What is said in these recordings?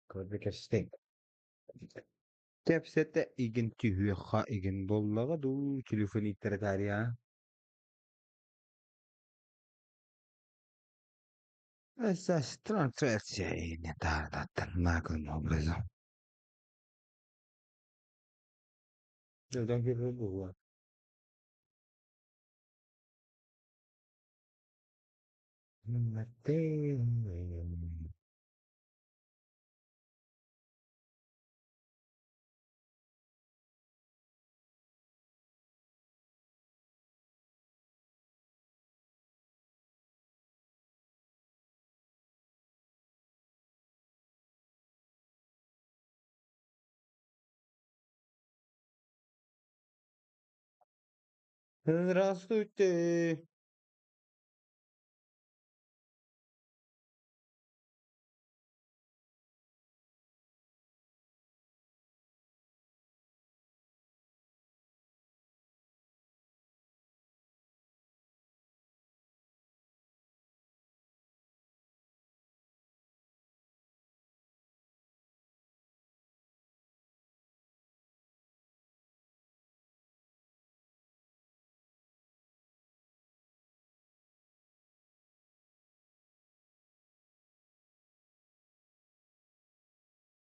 Korrekesting. Tepsete igen tühüha igen bollaga du telefoni teretaria. Essa stranzezia in tarda tannakan obrezo. Devo che roba. Matteo. Здравствуйте.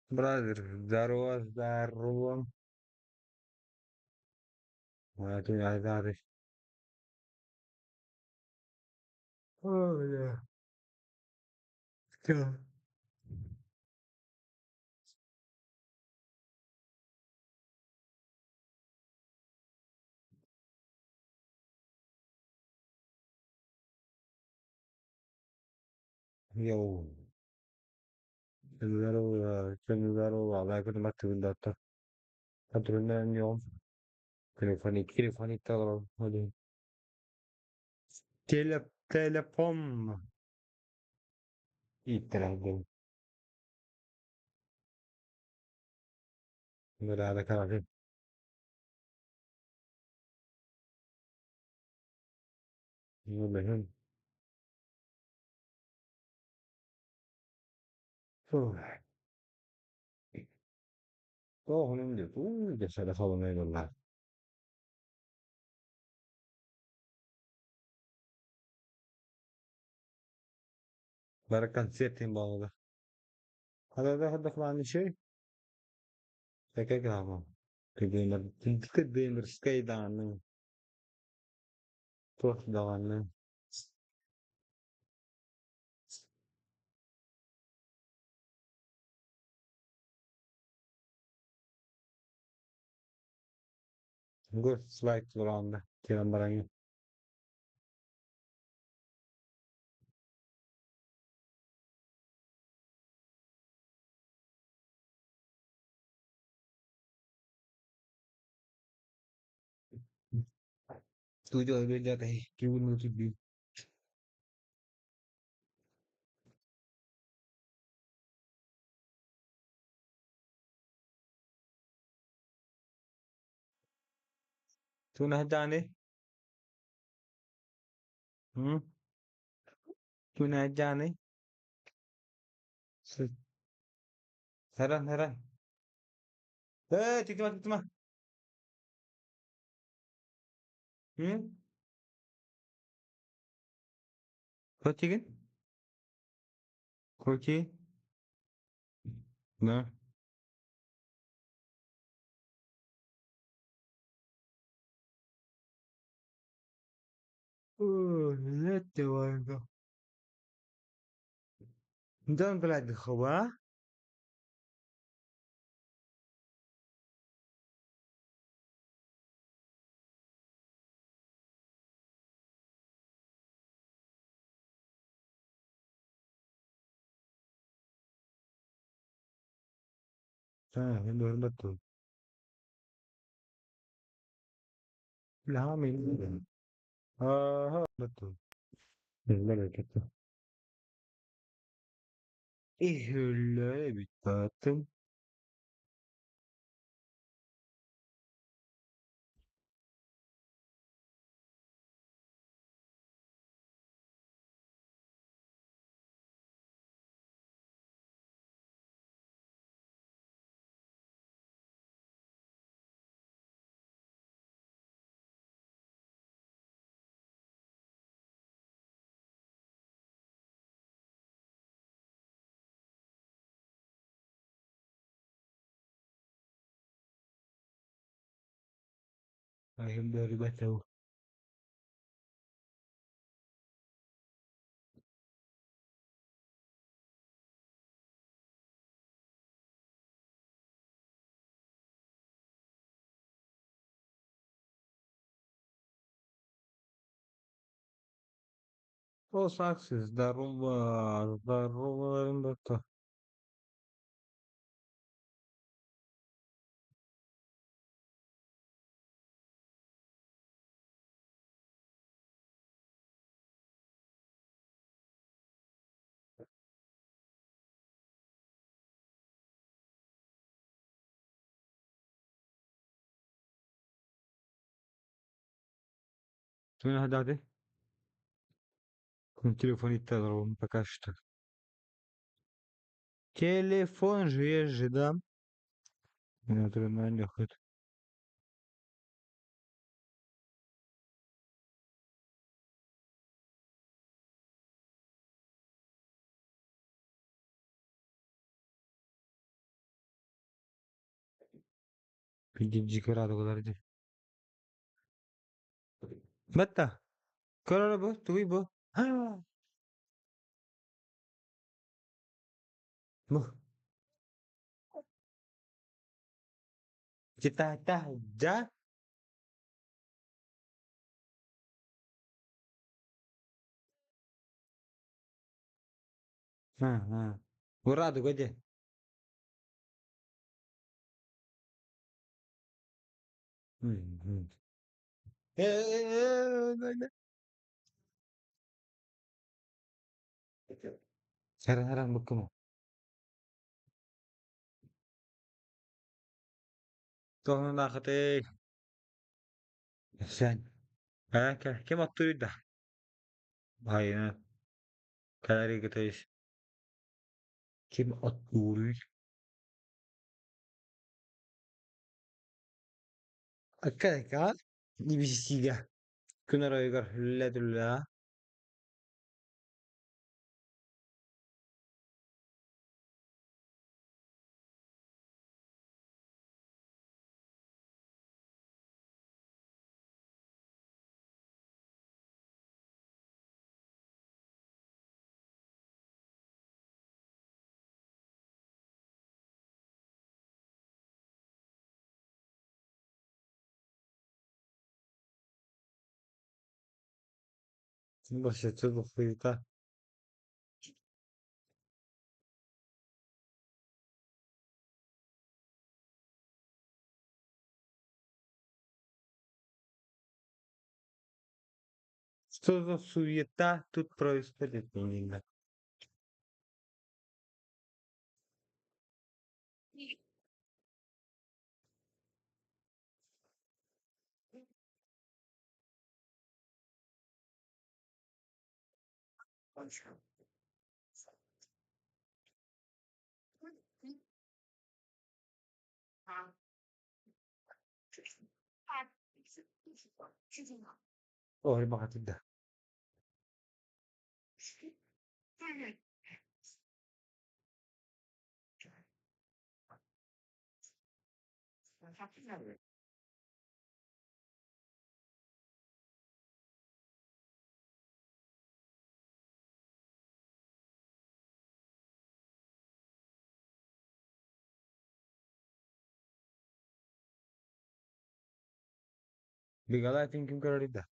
Brother, здорово. А ты азаришь. Ой, всё. Йоу. здорово. Vai con Matilda. Padrone mio. Telefoni hadi. Telefon. İttiredim. Böyle karar. Böyle. 근데 또 이제 제가 서운해 놀라. بركان سيتي بابا. هذا هدف عن شيء. كده هو. كده سكيد عنه. توح ده عنه. نقول سلايت ورانده. كده مراني. तू जो अभी जाता है क्यों नहीं भी तू ना जाने हम्म तू ना जाने heran tikma kochigen kochi na lette vardı dan بلاد الخوا ha ben betul ilhamin betul betul إيه اللي بيتكتم؟ Ayam dari batu. Oh, sukses. Daruma da. Tu ne hadi. Com o telefone تضرب ما كاشت. تليفون جي جدام. من أدري ما عندي أخذ. بيجي تجي كرا ده دي. متى؟ كرا بو توي بو. ها. مو. Kita tah ja. Ha ha. ورا ده كده. Sekarang بكم. Tuh nak kete. Sen. كم الطريق ده؟ هاي أنا كاري كتيش. كم الطريق؟ أكيد. Di bisiga. Kuna roigar hülle tulla. Başı tutukluyduk. Что суета тут происходит, Нина? Ой, багато да. Bigala يمكن كرر ده.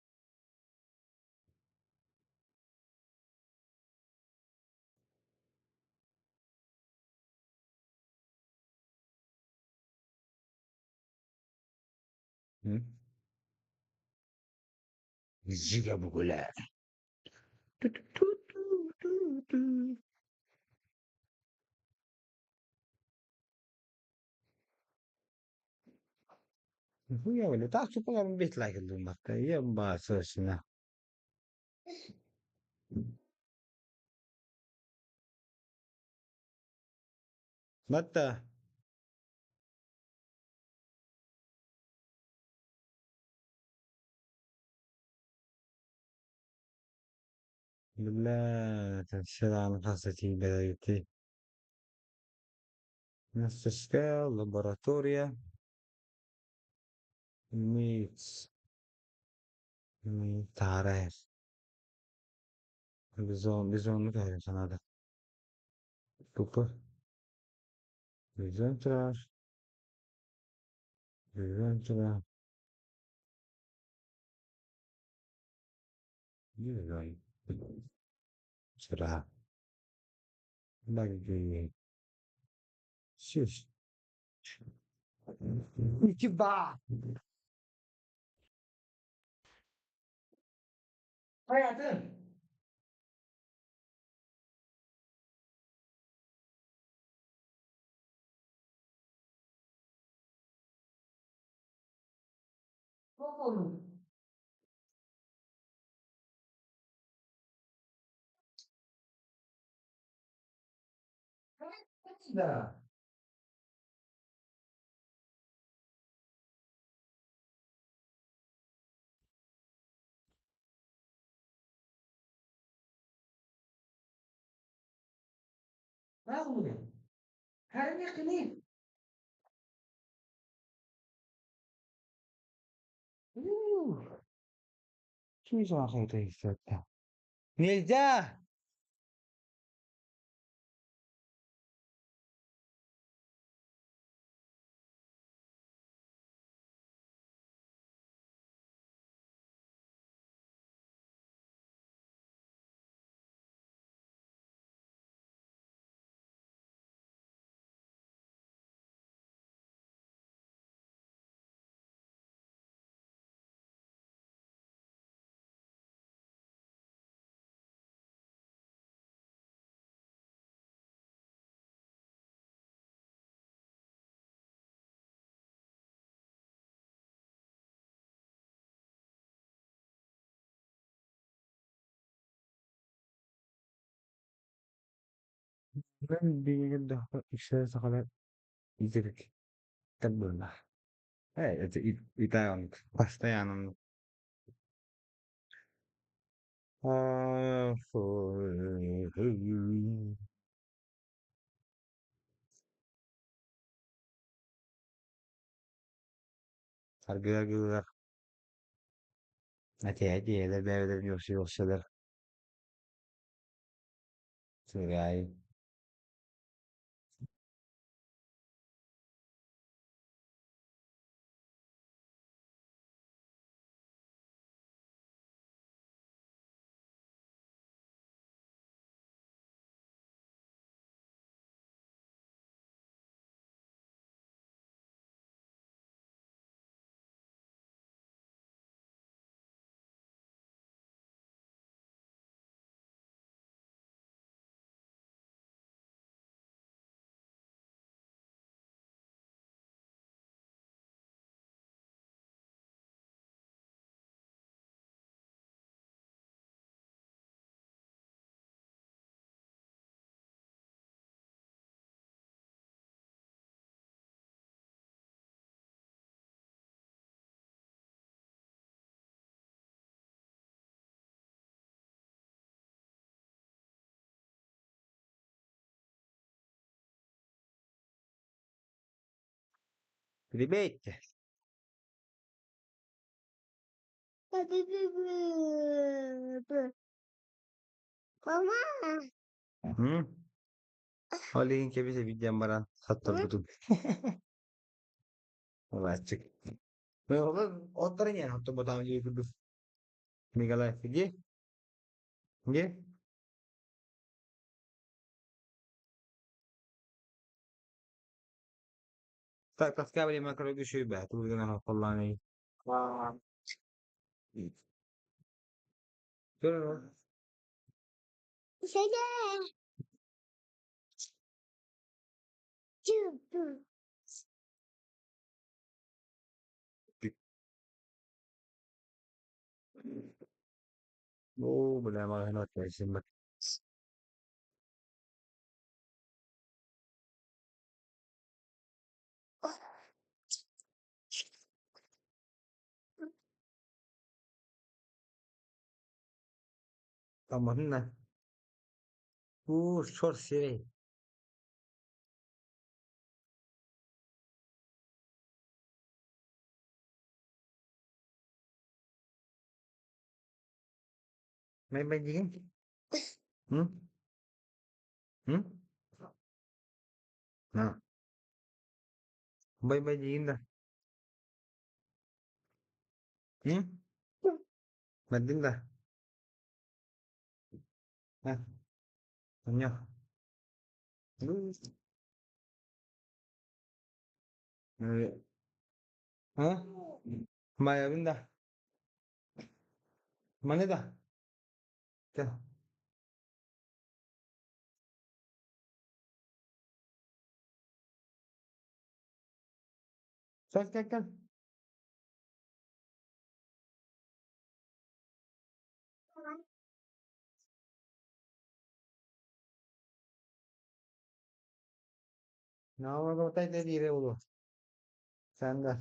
Giga bugula. يا ولد تعال شوف من بيطلع كل مرة يما سوسنا متى بالله تنشر عن قصتي بدايتي نفس الشكل لابوراتوريا ميت ميت تعرف بيزون متعرف أنا هذا كوبر بيزون تراش بيزون تراش بيزون تراش باقي شوش كيف حياتين ده ما هو هذا يقنين شو يسوي خيطي السادة نيلجاه من بيقدر إكسير سقطت يزرق تبلنا itu yang pasti yang harga-harga hati-hati ya dari yosi-yosi dari sebagai ribet. Mama. Hmm? Oleh yang bisa gambaran satu betul. Wajib. Otornya atau batang jadi duduk. Ini kalau lagi, nggih. Tak pas kabel yang makro itu syubah, tu dengan Allah ni. Wah. Betul. Saya cuba. wala mga ano, attention ba? Tama na. Short sila eh. May bajingin? Hmm? Hmm? Na. May bajingin na. Hmm? Banding dah. Ha? Ano? Ha? Mayabin dah. Mana dah? Kya? Kya? Nawa ko tayo tayo dire ulo. Saan dah?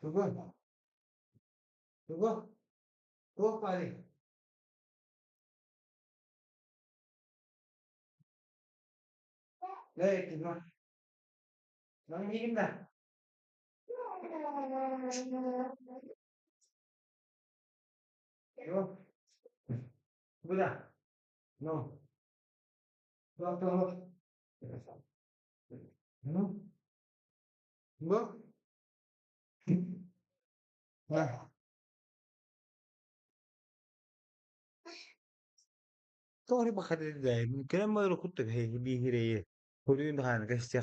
Tunggu. Tunggu. Tunggu kali. Lei, tunggu. Nangingin dah. Tunggu. Tunggu dah. No. Tunggu. No. Tunggu. Nah. Sorry baka din. Kaya mo ro kutte he bihire. Hulun han kasya.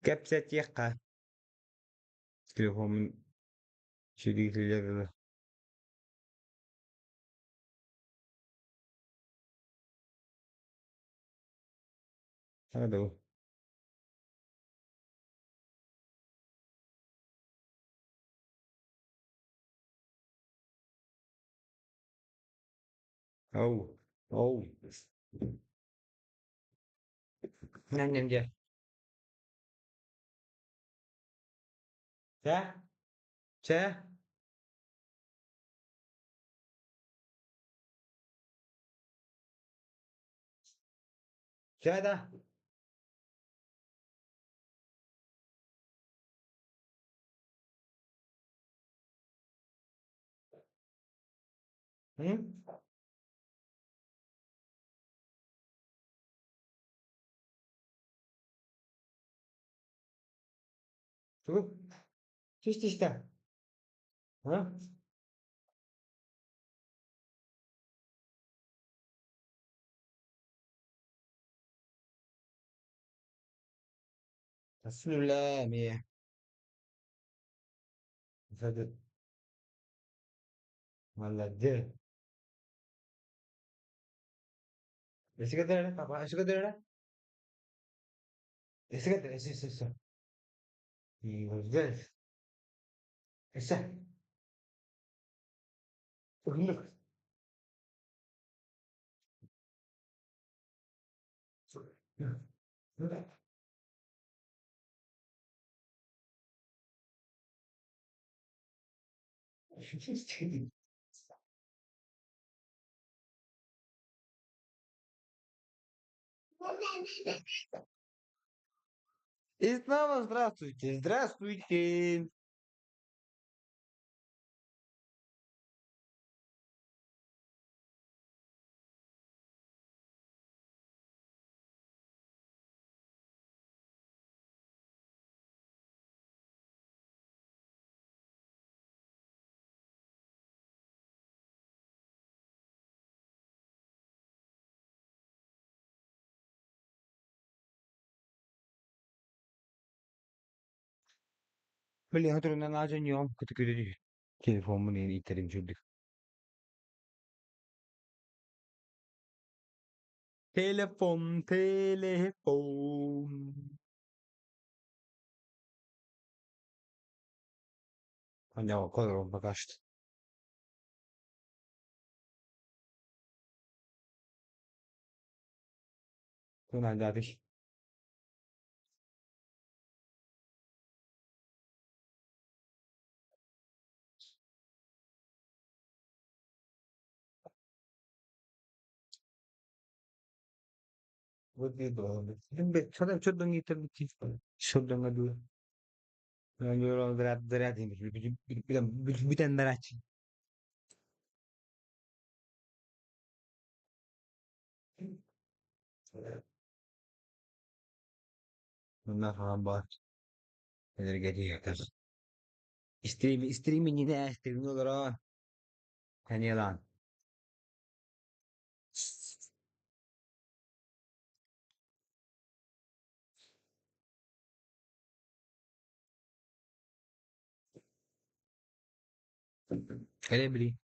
Kapsat yakka. Telefon şiri hilir. Hado. Oh. Oh. Nan dia. Cha? Cha? Cha da. Hmm? Tunggu. Tis. Ha? Bismillah mia. Sadet. Malade. Esikadera papa. Esikadera. Esikadera. Esikadera. Esikadera. Esa. Look. И снова здравствуйте. Здравствуйте. Beli hatırından ağacın yok. Kötü kötü değil. Telefonumun yeni iterim çözdük. Telefon, telefon. Andiamo, cosa rompa kaçtı. Sonra hadi. Begitu. Hindi, sana chudong item chief. Chudong nga dulu. Yang orang berat berat ini, bilang bitan berat. Bunlar falan var. Neler geliyor kız. Streaming yine streaming olur ha. Hani yalan. Öyle bileyim.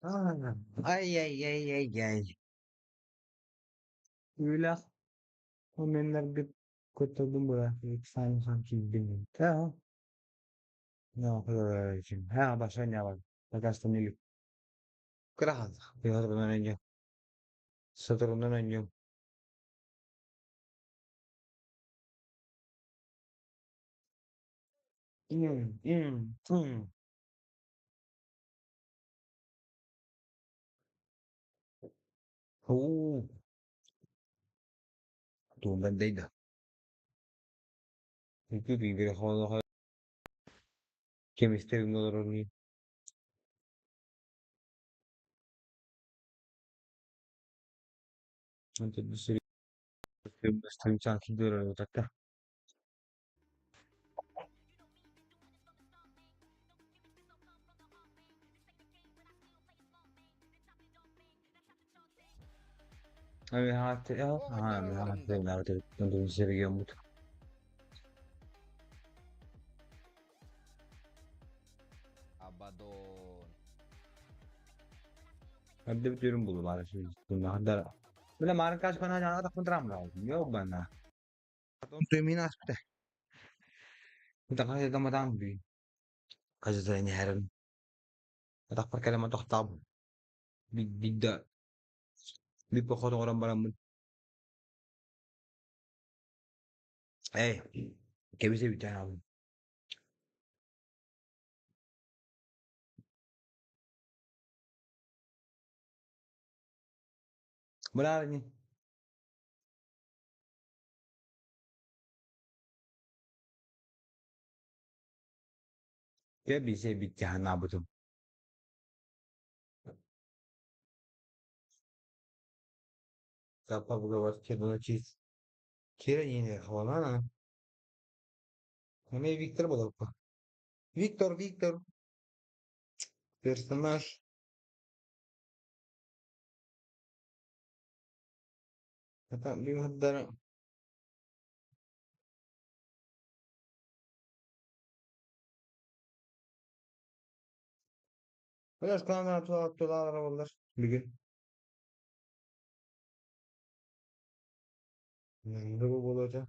Ah, ay ay ay ay ay. Öyle komenler bir kurtuldum bırak. Sen sanki bilmiyorum. Tamam. Ne yapıyor için? Ha başka ne var? Bakarsın ne Gracias. Fíjate que no era yo. Nosotros no era yo. Mm. Oo. Tuğbendeydi. Çünkü bir hava kemisteri olarak antes de ser bastante sanki de olarak. Abi hatta ya Oo, ha hadi abi hatta aralarında. nerede döndüğüm seri gömüt. Abadon. Hadi bir diyorum bulur bari şey. Bunlar da. Bila markas ko na dyan ako drum lazım. Yok bana. Don't do me nasıl? Kita kasi damadang bi. Kasi sa inyaran. Atak pa naman tok tab. Bigda. Di pa ko orang barang. Eh. Kaya bisa bicara. Wala rin eh. Kaya bisa bicara na betul. Kapag gawas kaya cheese. Kira yine wala na. May Victor ba daw pa? Victor. Personaj. Kata lihat darah. Wala sekarang na tu arabalar. Bigin. Ne bu olacak?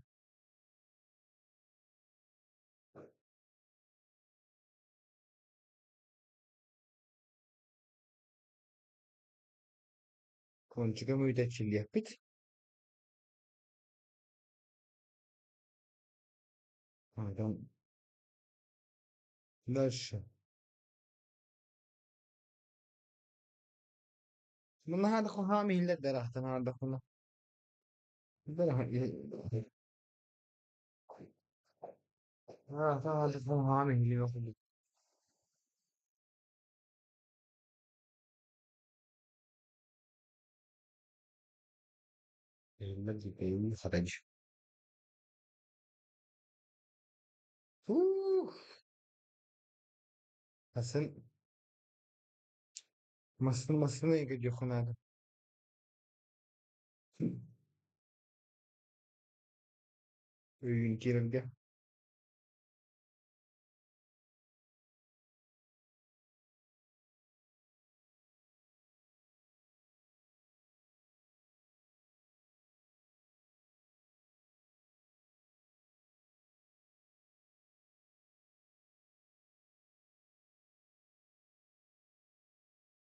Conchigama müydetçiliği bit. Adam لاش من هذا خو هامي إلا درahtan هذا خو درah هذا خو هامي اللي ياخذ الذي كي خرج أوه حسن مصر नहीं कि जो खुना था इनकी रख गया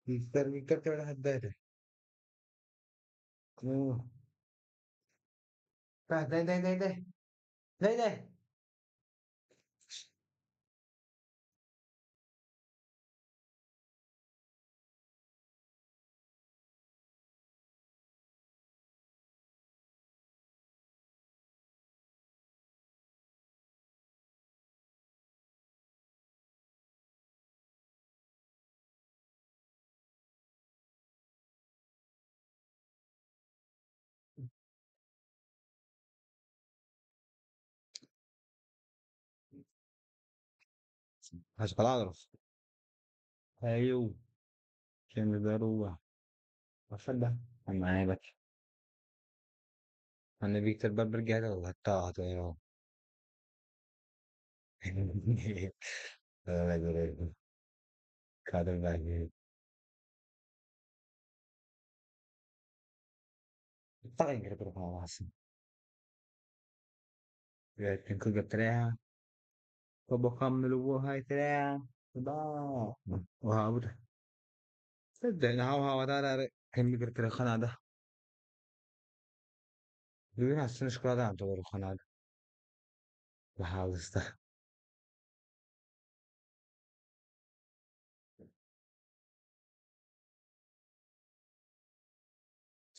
Victor Victor तेवढा हात आहे काय नाही नाही नाही नाही नाही नाही has palabras ايوه كان ضرورة وفدا انا عيبك انا فيكتور برجع له والله يا كادر باقي طبعا كده بروح مع واحد tengo que traer como كم لو هاي ترى با وها بده صدقني هاو ده كم بيقدر ترى خنا ده يقولون هسه نشكر ده عم تقول خنا ده بحاول است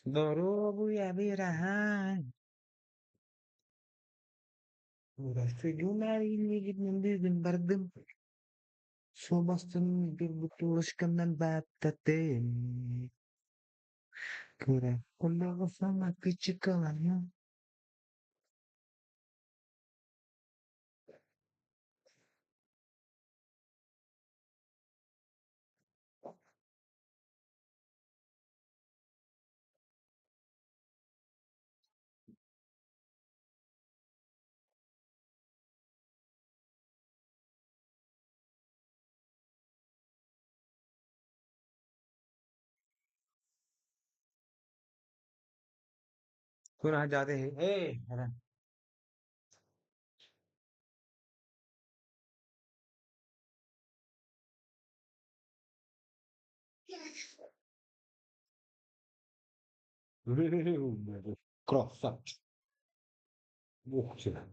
ضروب يا بيرهان ورسجون يجيب من بيبن بردم شو بستن بيبطولش كمان باتتين كورة كل غفلة كيتشي كورة जाते हैं ए हरा crossa buccia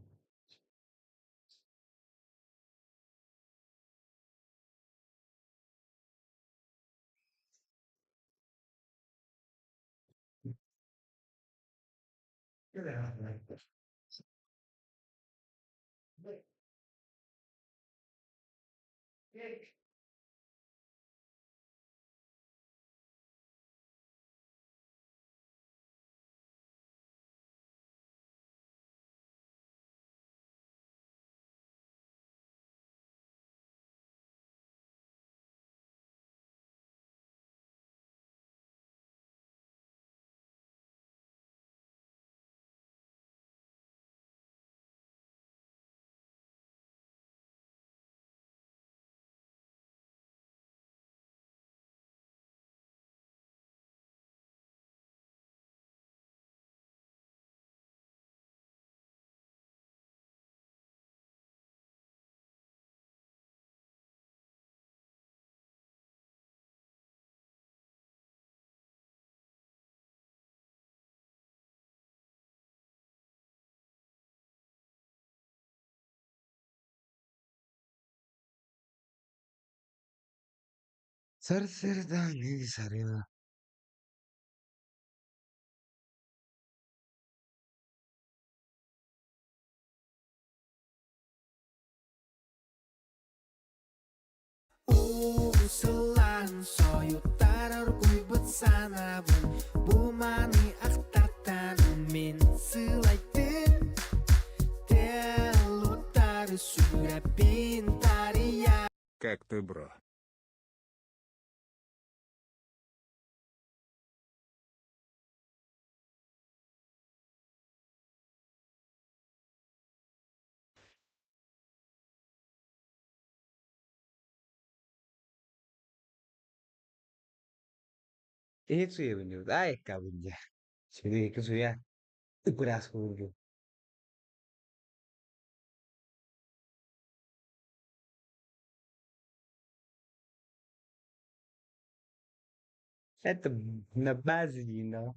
Serseridan sarıyor. Usulan soyut tarar guybet sanabın Bu mani aktatan min sılaitin Telutar sudah pintar ya Как ты, бро? Itu ya bener. Ay, kawin ya. Jadi itu ya. Beras dulu. Это на base, you know.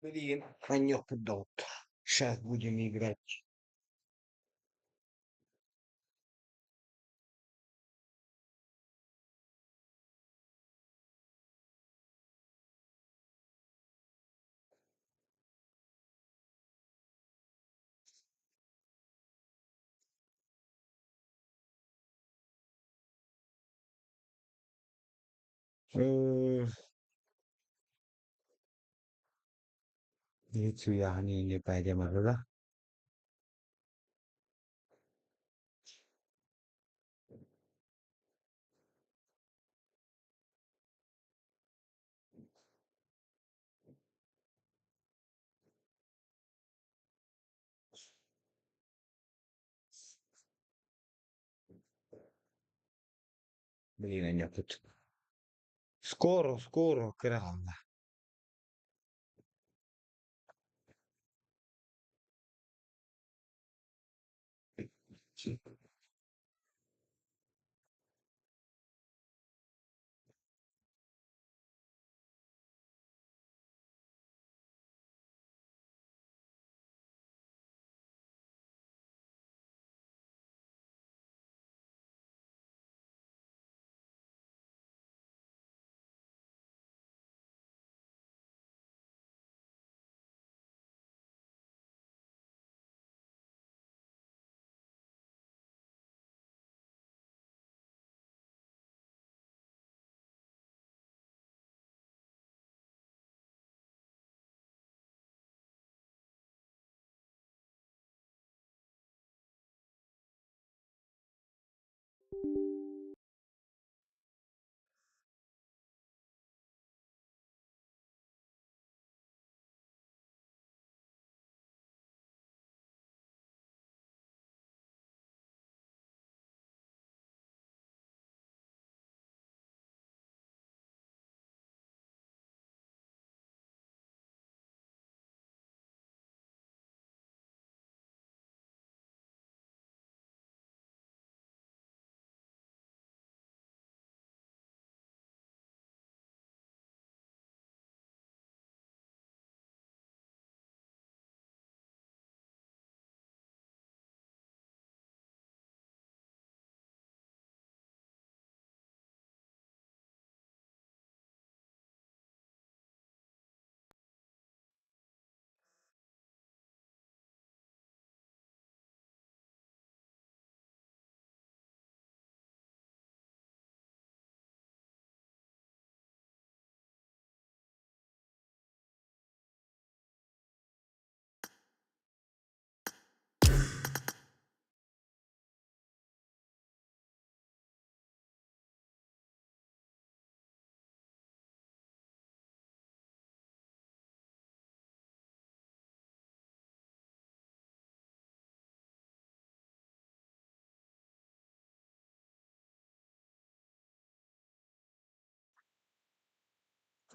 Блин, конек дот. Сейчас будем играть. Э, Itu ya, ini payah malah. Блин, они тут. Скоро, скоро, крана.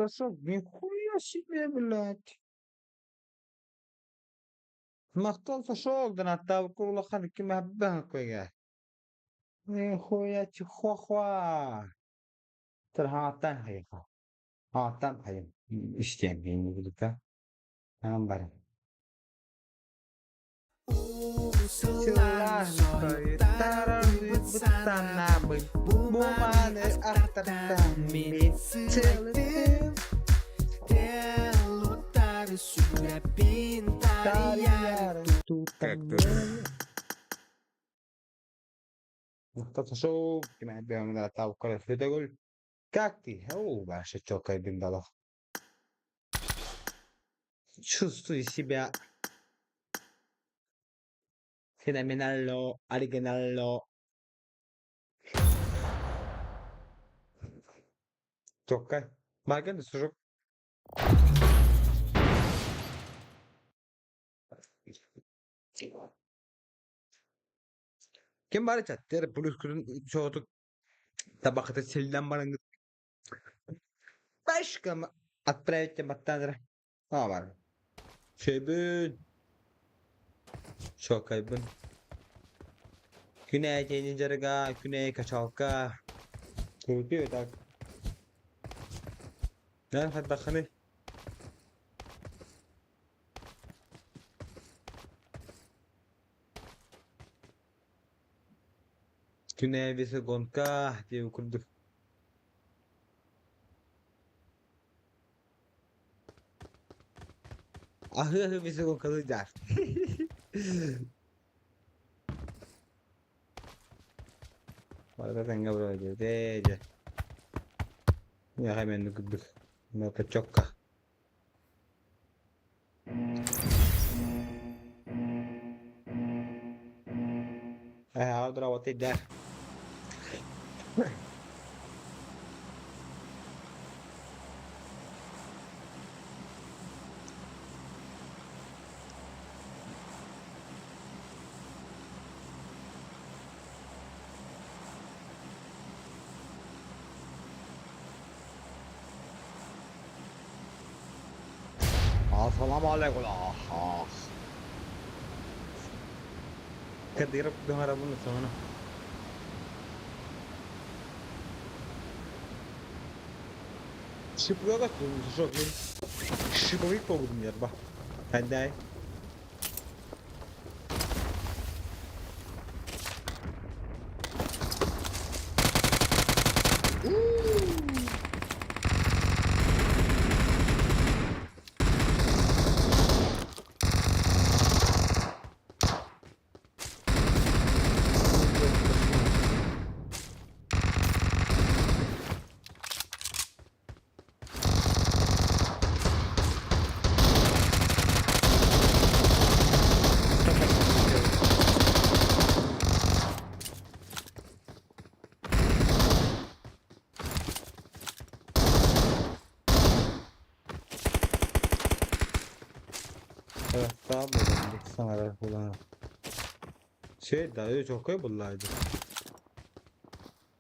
сошёл, нихуя себе, блядь. Мактал сошёлдан hatta bu kulakhan kim habban koyga. Нихуя чихуахуа. Тырхааттан хайха. Haatan hayım. İşteyim beni birlikte. Hemen bari. Usulan soyutaran bersama Bu mana aktarkan min seletim Delutar sudah pintar ya Mustafa Show كما بيعمل على تاع كره في تقول كاكتي هو باش تشوكا بين دلخ чувствуй себя феноменально оригинально Чокай Маген de sucuk Kim bari chatter plus kurun çoğutuk tabakata silden bana başka mı отправить баттандра ha var Şeybün Şokaybın Güney Cenincarıga Güney Kaçalka Kurduyor da Ne hadi bakalım Güney Visigonka diye kurduk Ahı Visigonkalı der Bana tengah bro aja Ya hemen nukuduk Mau kecokka Orada rawatı der Assalamualaikum Kedirap dengar bunu sana Şıpıya kaçtım çok iyi Şıpıya kovdum yer bak Hadi Evet daha böyle sana kullanırım Şey dayı çok iyi bulaydı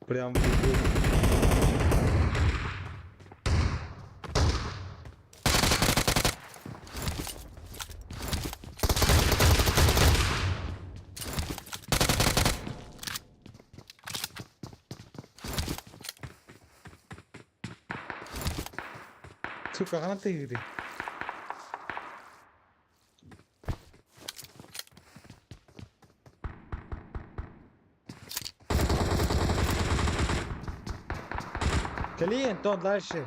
Prям Suka kanat tigri Клиент, он дальше.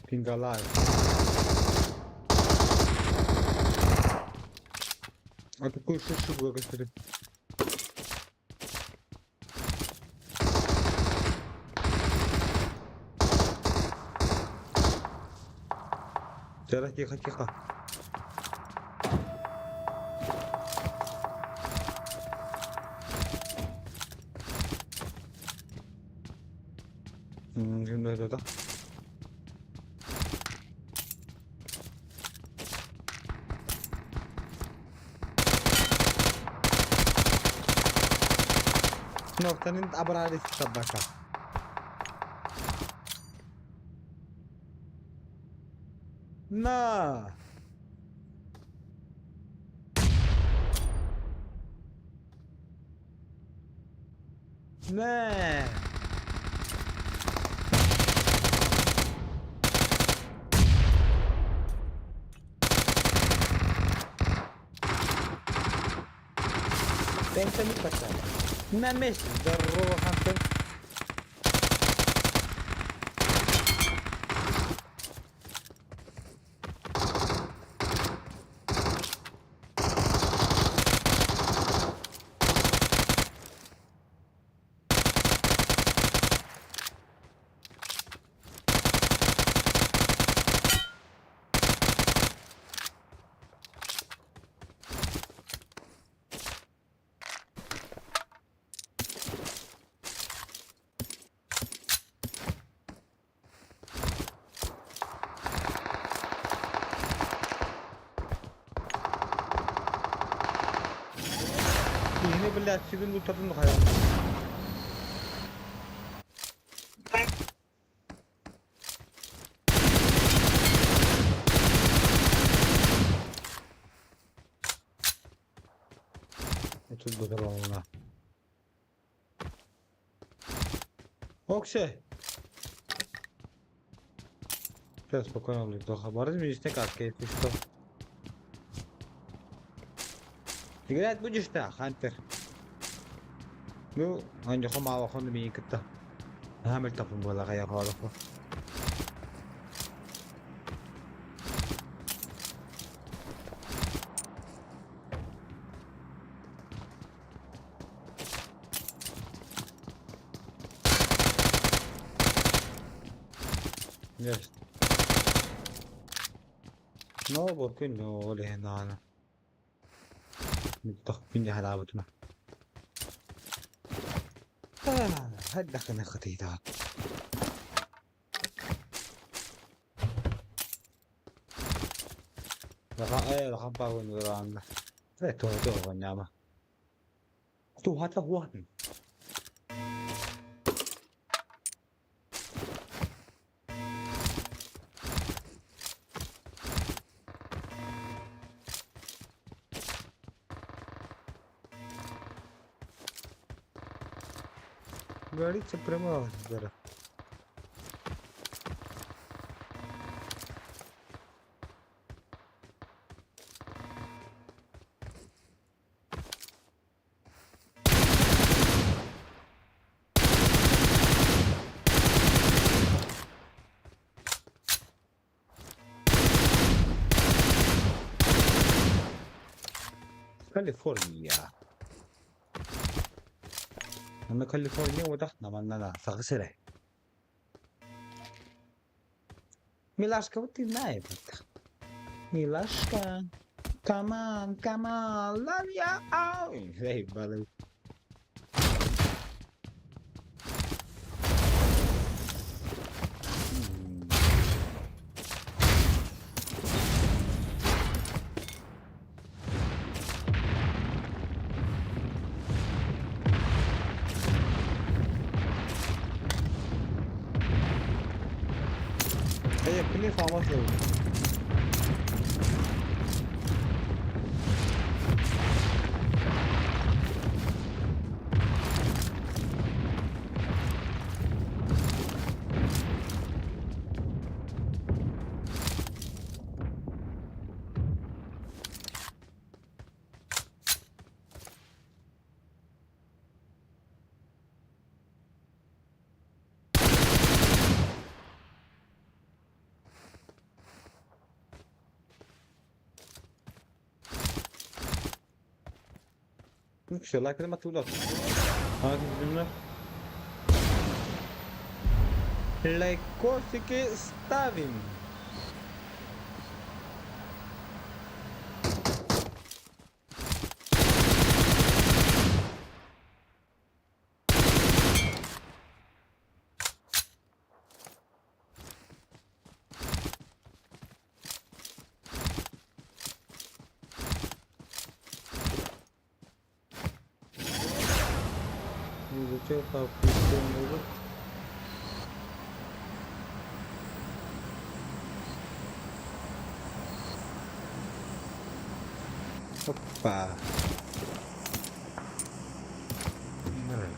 Пингалай. А какой шишигу, господи. Тихо, тихо. Şimdi öyle Noktanın abrarisi tabaka. Na. Ne. Pensa mi passare. Na messo da roba hunter. Yine bir lastikini tutturdun hayal. Otur bakalım ona. Okşe. Сейчас спокойно будет. Борис мне как если что. Играть будешь-то, Хантер? Ну, он же хомал хон ми китта. Хамил тапын бола гая халык. Yes. No, porque no le nada. متفقين على لعبتنا. هاد دخلنا خطيطة. رقم باون وران. تو نعمة. تو هذا هو. गाड़ी चप्रमा जरा كاليفورنيا أنا كاليفورنيا وتحتنا مننا فغسره ميلاشكا وتي نايب ميلاشكا كمان لا يا أوي زي بالي هي كلية فاهمة إن شاء الله كده ما تولد هذا الجملة Лайкосики ставим. bizi çok hafiften vurup hoppa. Evet.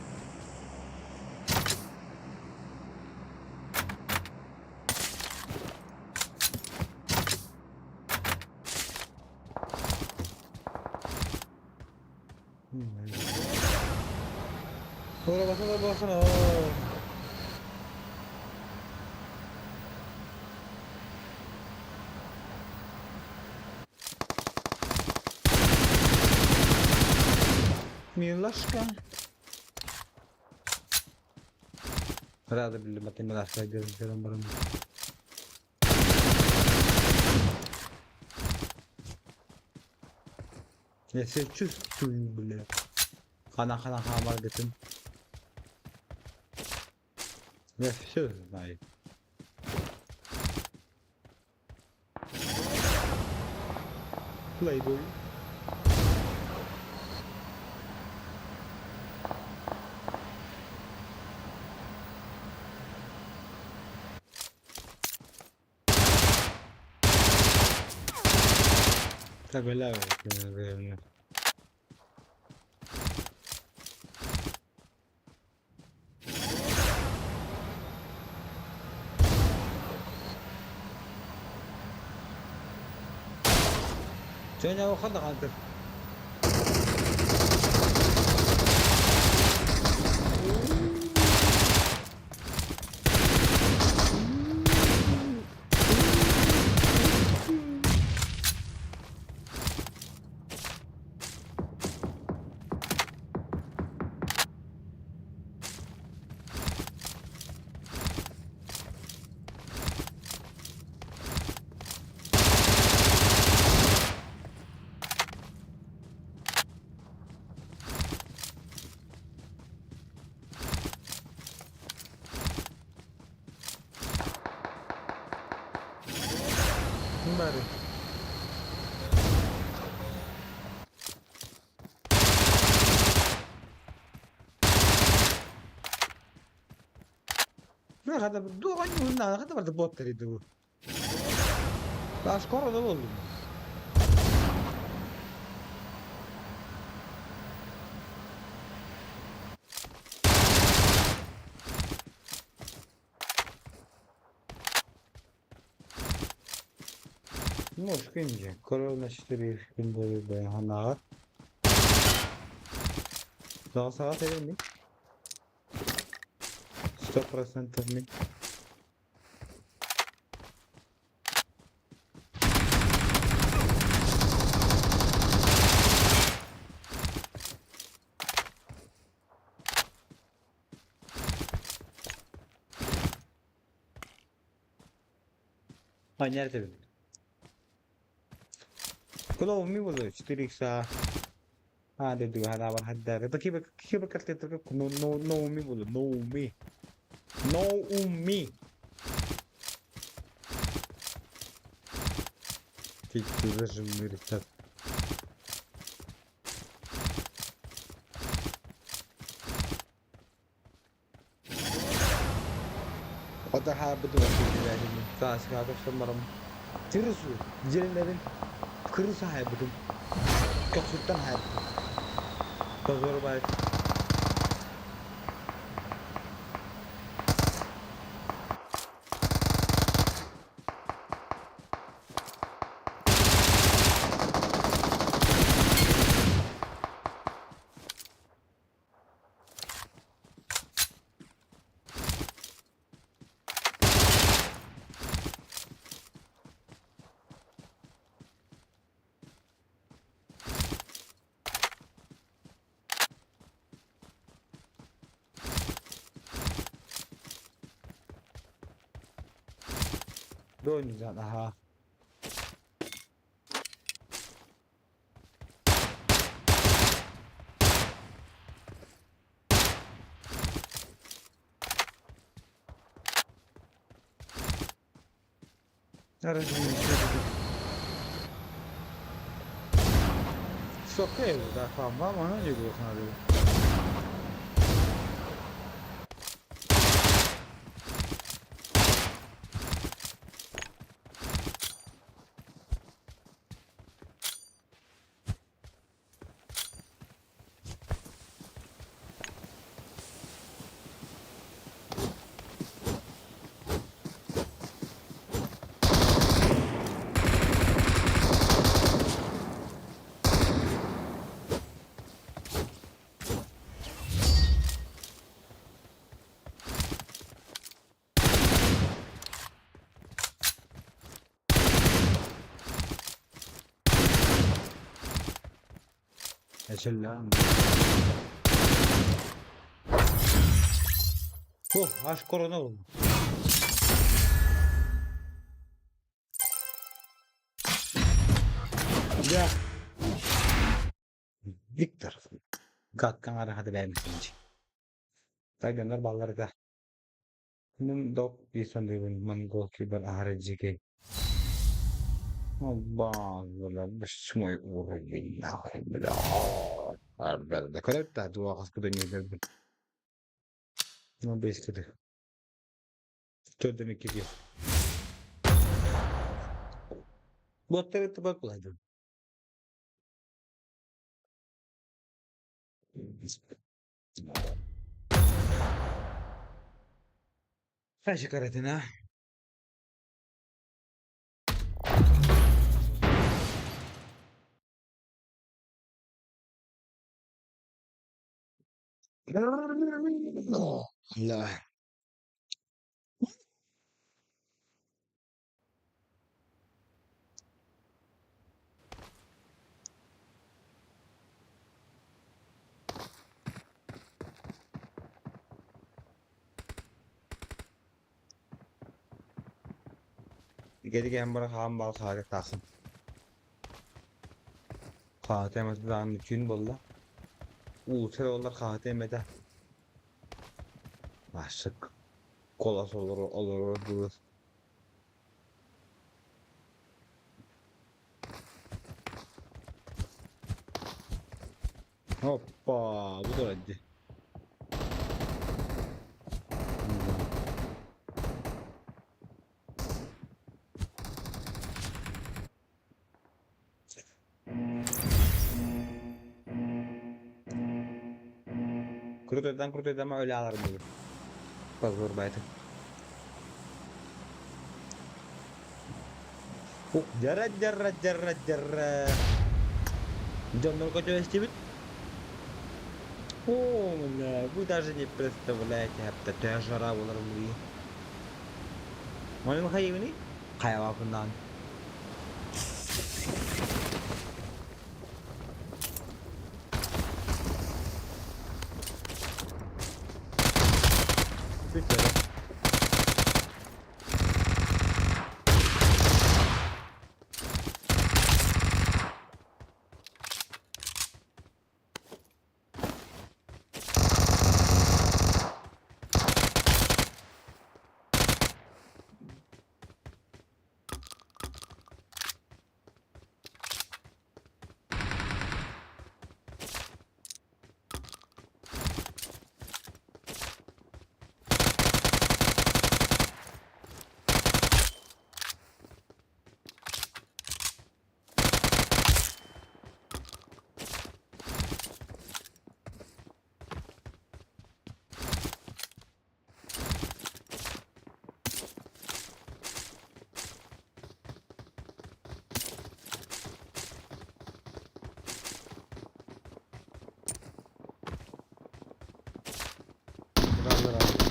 Sonra basana basana. Milaszka. Rada bildim bakayım Milaszka görüntülerim barım. Ya sen çüstün bile. Kana kana hamar gittim. Ya şu hayır. Playboy. Tabii la evet. Sen ya o kadar kaldır. Bari. Ne kadar doğan yolunda ne kadar vardı bot deriydi bu. Daha skor da oldu. Может, киньте. Корона 4 киндер бэханагат. Daha saat erir mi? 100% mi? Ha nerede bildim? Kalau mi boleh 4x ada juga halaman hadar. Itu kita kerja terus no mi boleh no umi. Tiga version meritat. Otak habis tu lagi ni. Tak sekarang semalam. Terus jalan kırsa habis. Kesulitan habis. Pazar baik. Oynayacağız aha. Aracın Sokuyor da falan ama ne diyorsun abi? Eşel lan. Oh, aşk korona oldu. Ya. Victor. Kalkan ara hadi beğenmişsin hiç. Tay gönder balları da. Bunun dok bir sonunda man goalkeeper ahrecike. Allah Allah başımı uğrayın. Arbel de kadar da dua kaskı dönüyor. No basically. Çözdüm iki diyor. Botları tabak bulaydım. Her şey karatına. Allah. Geri gelen bana kan bal kare takım. KTM'de daha gün bolla. Uçer onlar KTM'de. Başlık. Kolas olur. Hoppa. Bu da hadi. Kurut ödeden ama öyle alırım bunu. Bak zor baydı. Oh, jarra. Джон Коч Стивен. О, бля, вы даже не представляете, hatta tecrübe olurum diye. Onun hayvini hayvanından. Bir kere. Krallar abi.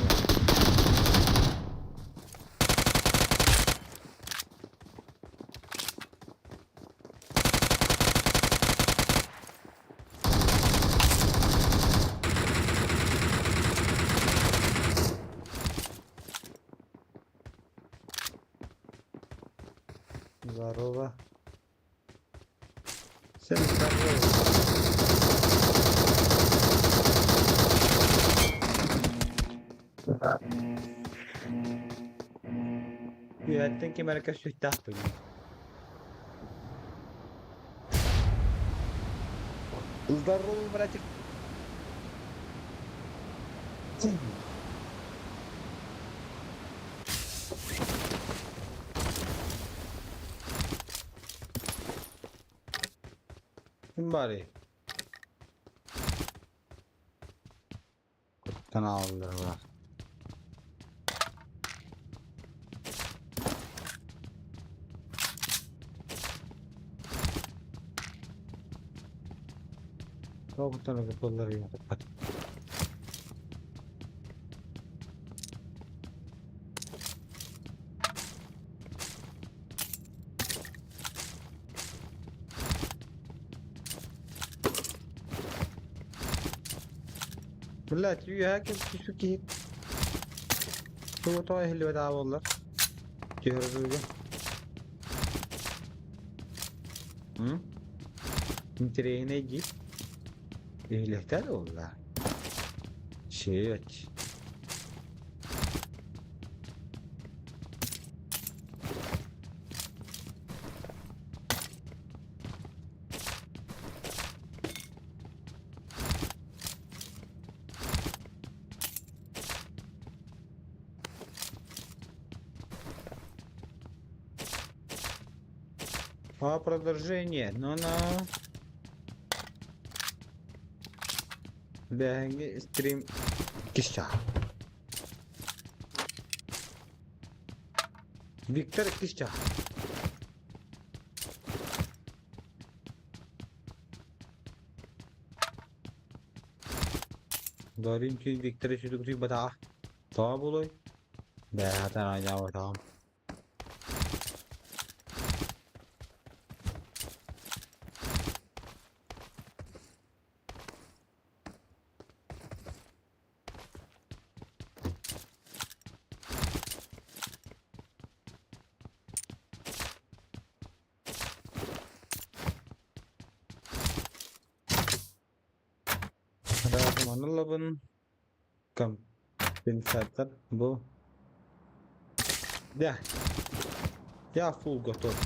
Здорово. Всем здорово. Yönettin ki Amerika şu tahtı. Здорово, братик. Kim bari? Kanalları var. Komutanı kapıları yok. لا تجي هاك شو كيف هو طايح اللي بدعوا والله جهر زوجة انت هنا يجي ايه اللي احتاج والله شيء А продолжение, ну-ну. Беги, стрим, кища. Виктор Кища. دارين چیز دیگتر شده کسی بتا تا بولوی بهتر آجا بتا ada kemana lo pun kam pin setter bu ya ya full gotoh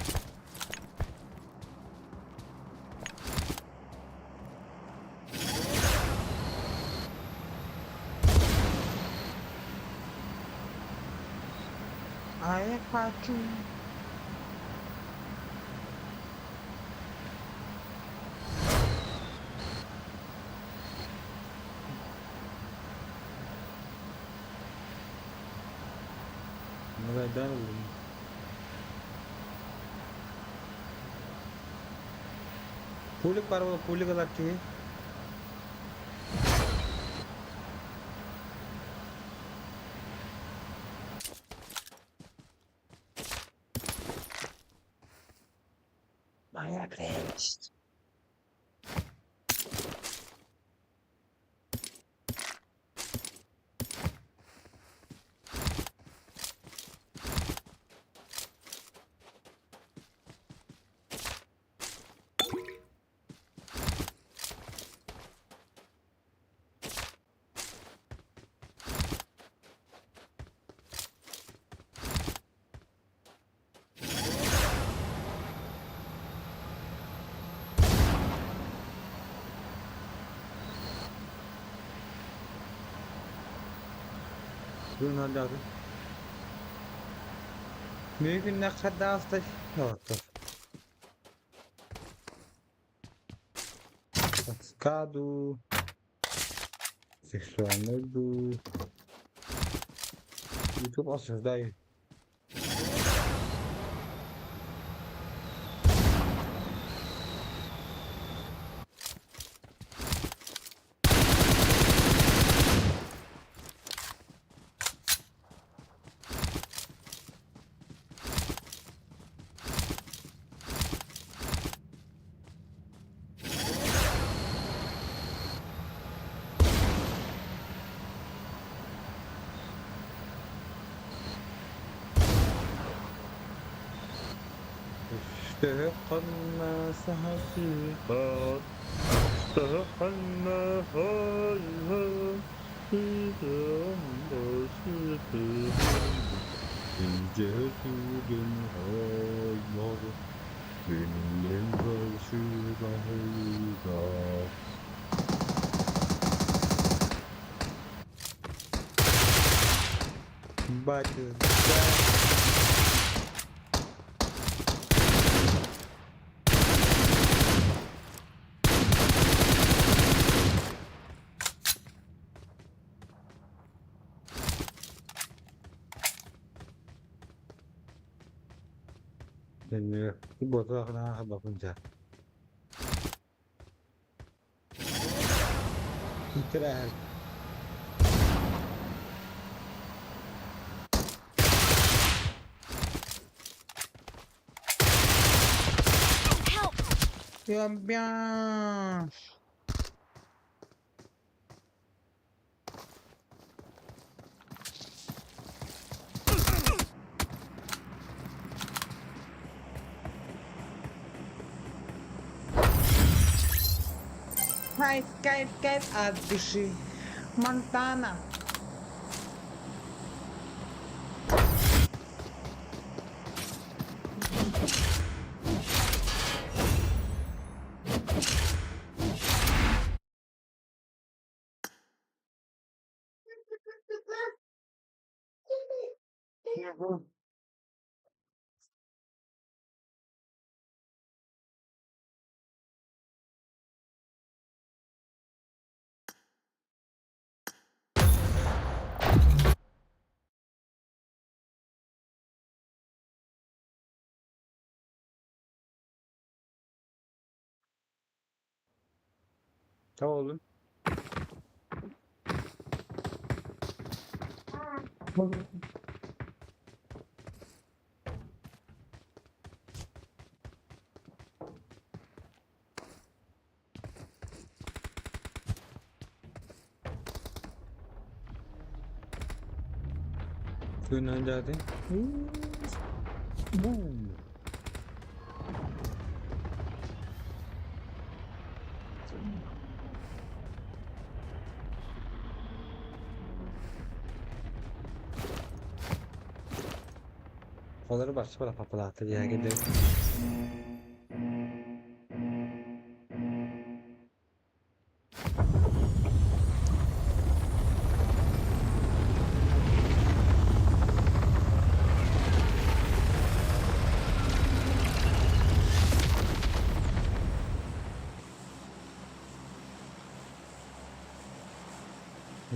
ayak pacu mulai dalam pulik paru pulik lagi banyak guys Dur hadi abi. Mümkün ne kadar hasta yok. Lascado. Sexualmente. YouTube posso ajudar aí. اشتقنا حقيقات اشتقنا هايها الجسود هايها من البشر هايها Bate dan botol kena apa puncak istirahat ya biar Кайф от души. Монтана. Tamam oğlum. Suyun जाते Onları başka para papalattı ya gibi.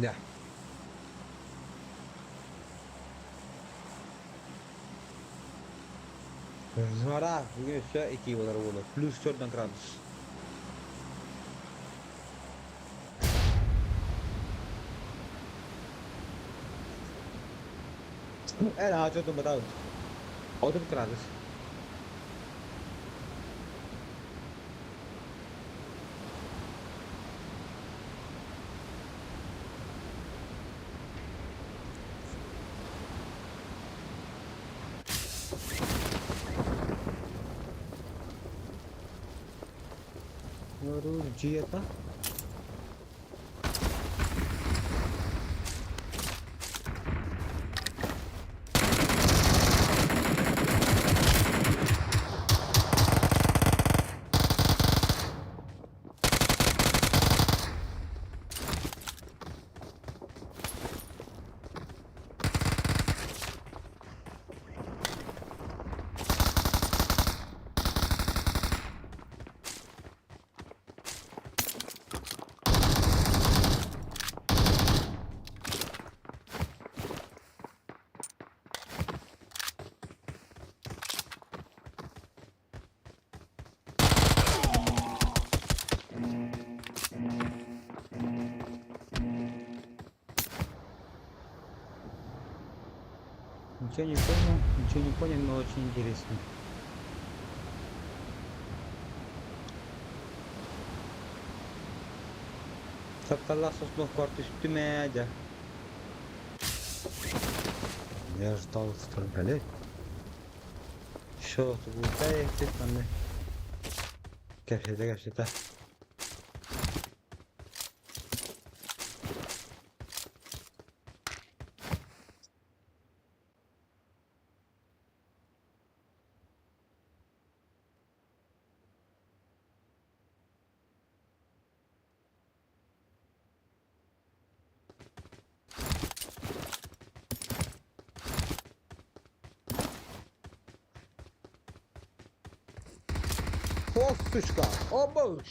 Ya. Sementara bugün ise 2 dolar oldu. Plus 4 kratos. हाँ जो तुम बताओ और तुम करा दो और जी था ничего не понял, но очень интересно. Setelah 104 üstüme aja. Я ждал столько лет. Что тут летает, там кафе-то. О, сучка! О, боже!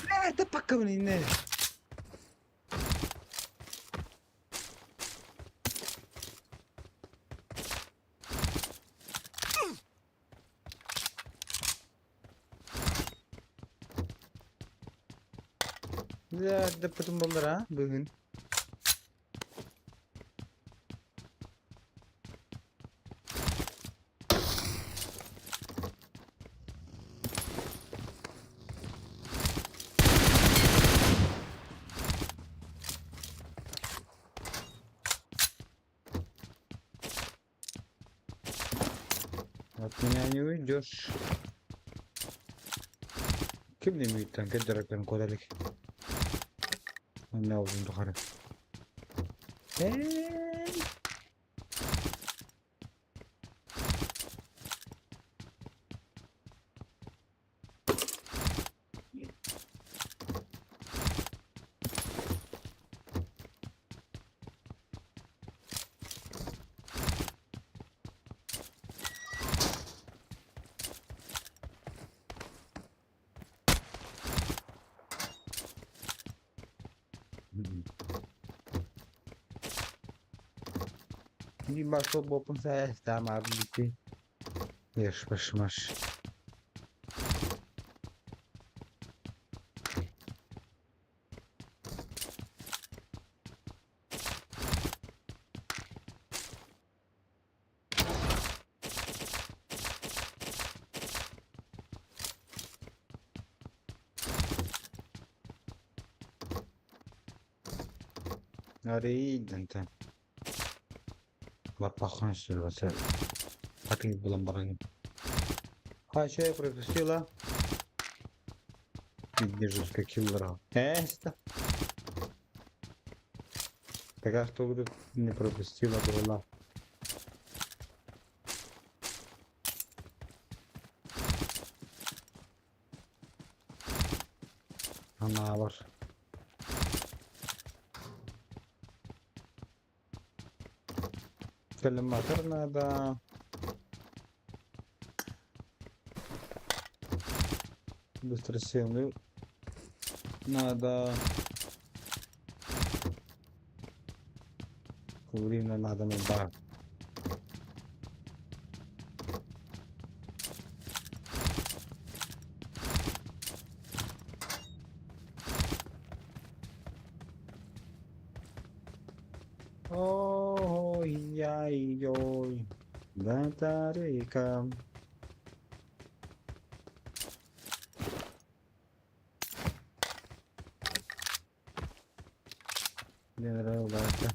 Nerede bakalım ne? Nerede bütün bunlar ha bugün? Отменяю идешь. Kim ne büyükten kedirakların kolaylık. Ne olduğunu tutarım. Eee. И пошел боком сесть, там облети. Ешь, пошмаш. Arayı sen. Бапахан сырваться. Папин булам баран. Хачай пропустила. Держусь как киллера. Эста. Така что будет не пропустила была. Она var. Коллиматор надо. Быстросильный. Надо. Время надо надо. Ой-яй-йой. Батарейка. Мне нравится.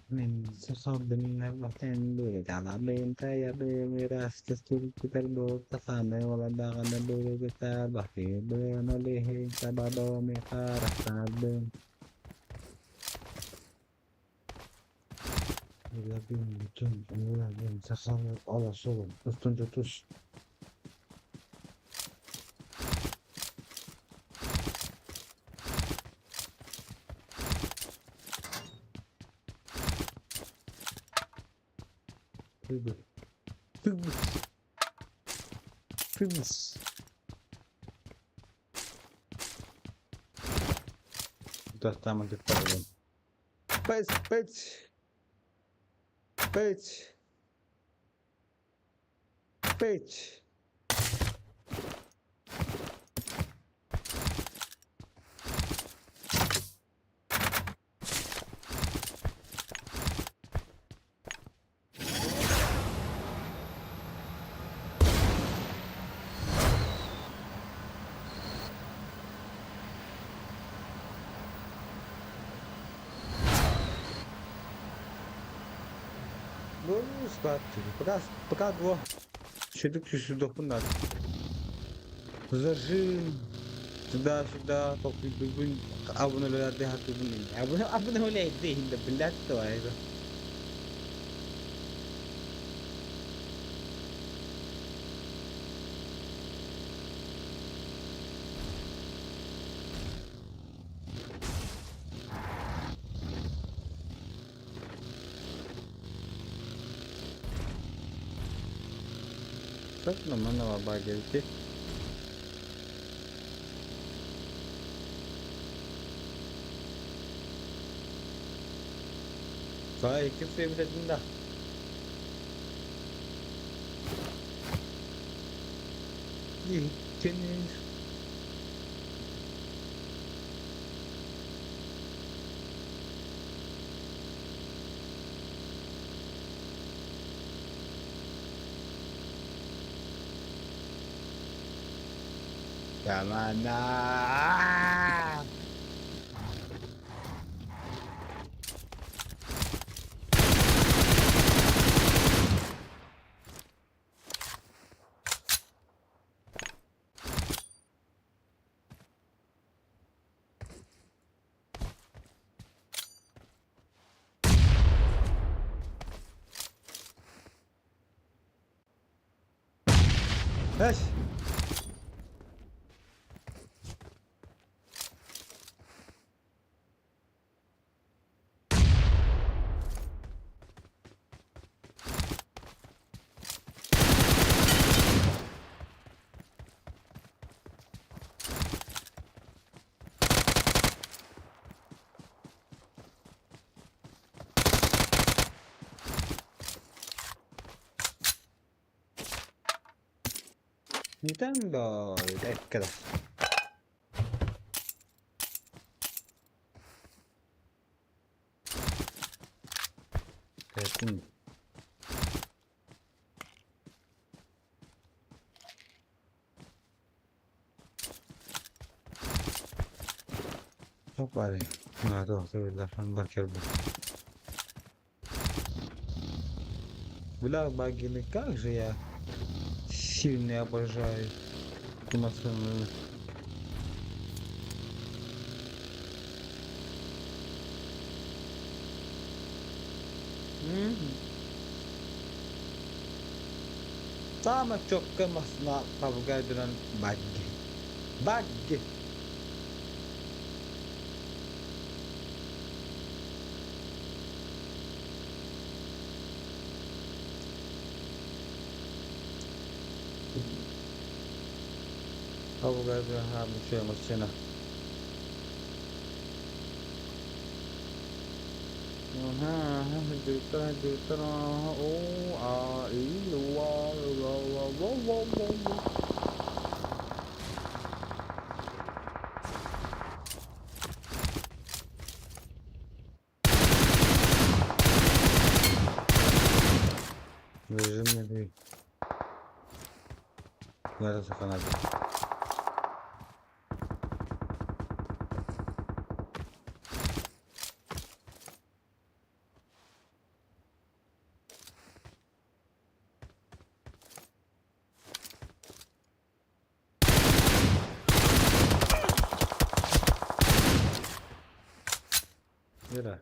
Mình sẽ so bên Latin dulu cara benta ya miras kestul kita do tasame wala da kana dulu kita bahki be no lehe sabado me karasa ben ila bin bütün ila bin sasame ala solo üstün tutuş Tübüs Tübüs Dostama dikkat edin. Peć, peć. Peć. Peć. Ну, спать. Пока двое. Щедук сюда надо. Зажим. Сюда, токи бибин. Абуна ло яде хату бин. Абуна ho le de hinda billat to ayda. Tak naman nababagay ki. Vay, iki favorite din İkiniz. Tama na! Eş. Neden böyle arkadaş? Kesin. Çok var ya. Надо особенно фанбакер был. Бля, Багины, как же я сильно обожаю эту машину. Sama çok kafasına kavga edilen Baggy. Baggy. Kavga edilen ha bu şey maşına. Ha juta juta o a i wa wa wa wa wa wa wa. Rejim değil. Nerede kanadı? Nere?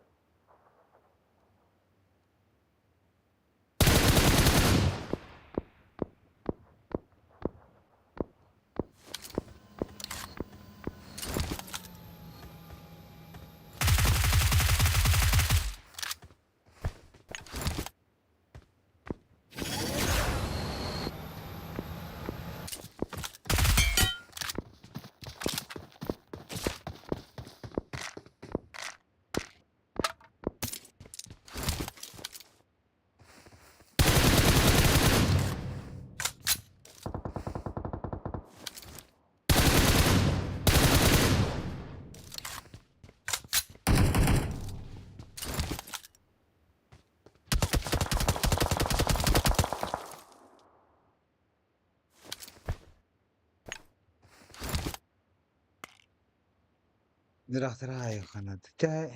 Direkt rahay kanadı. Cay.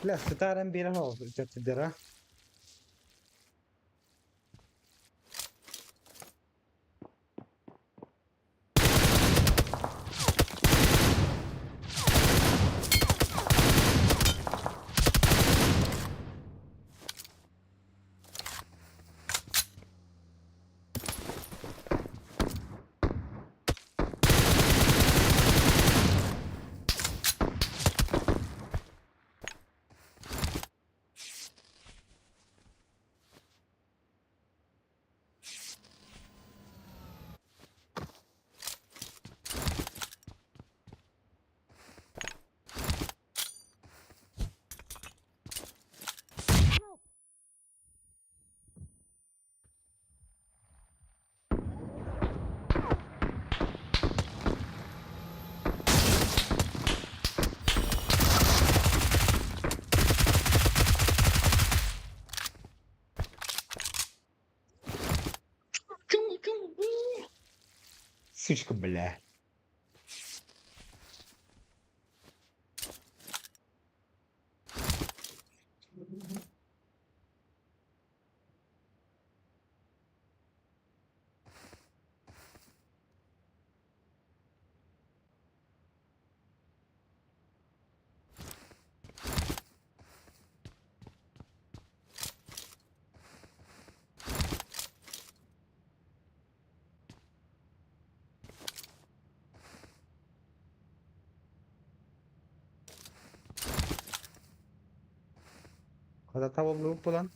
لا ستارة بيرا هو جت الدرا Сучка, бля. Hadi tamam bu lan.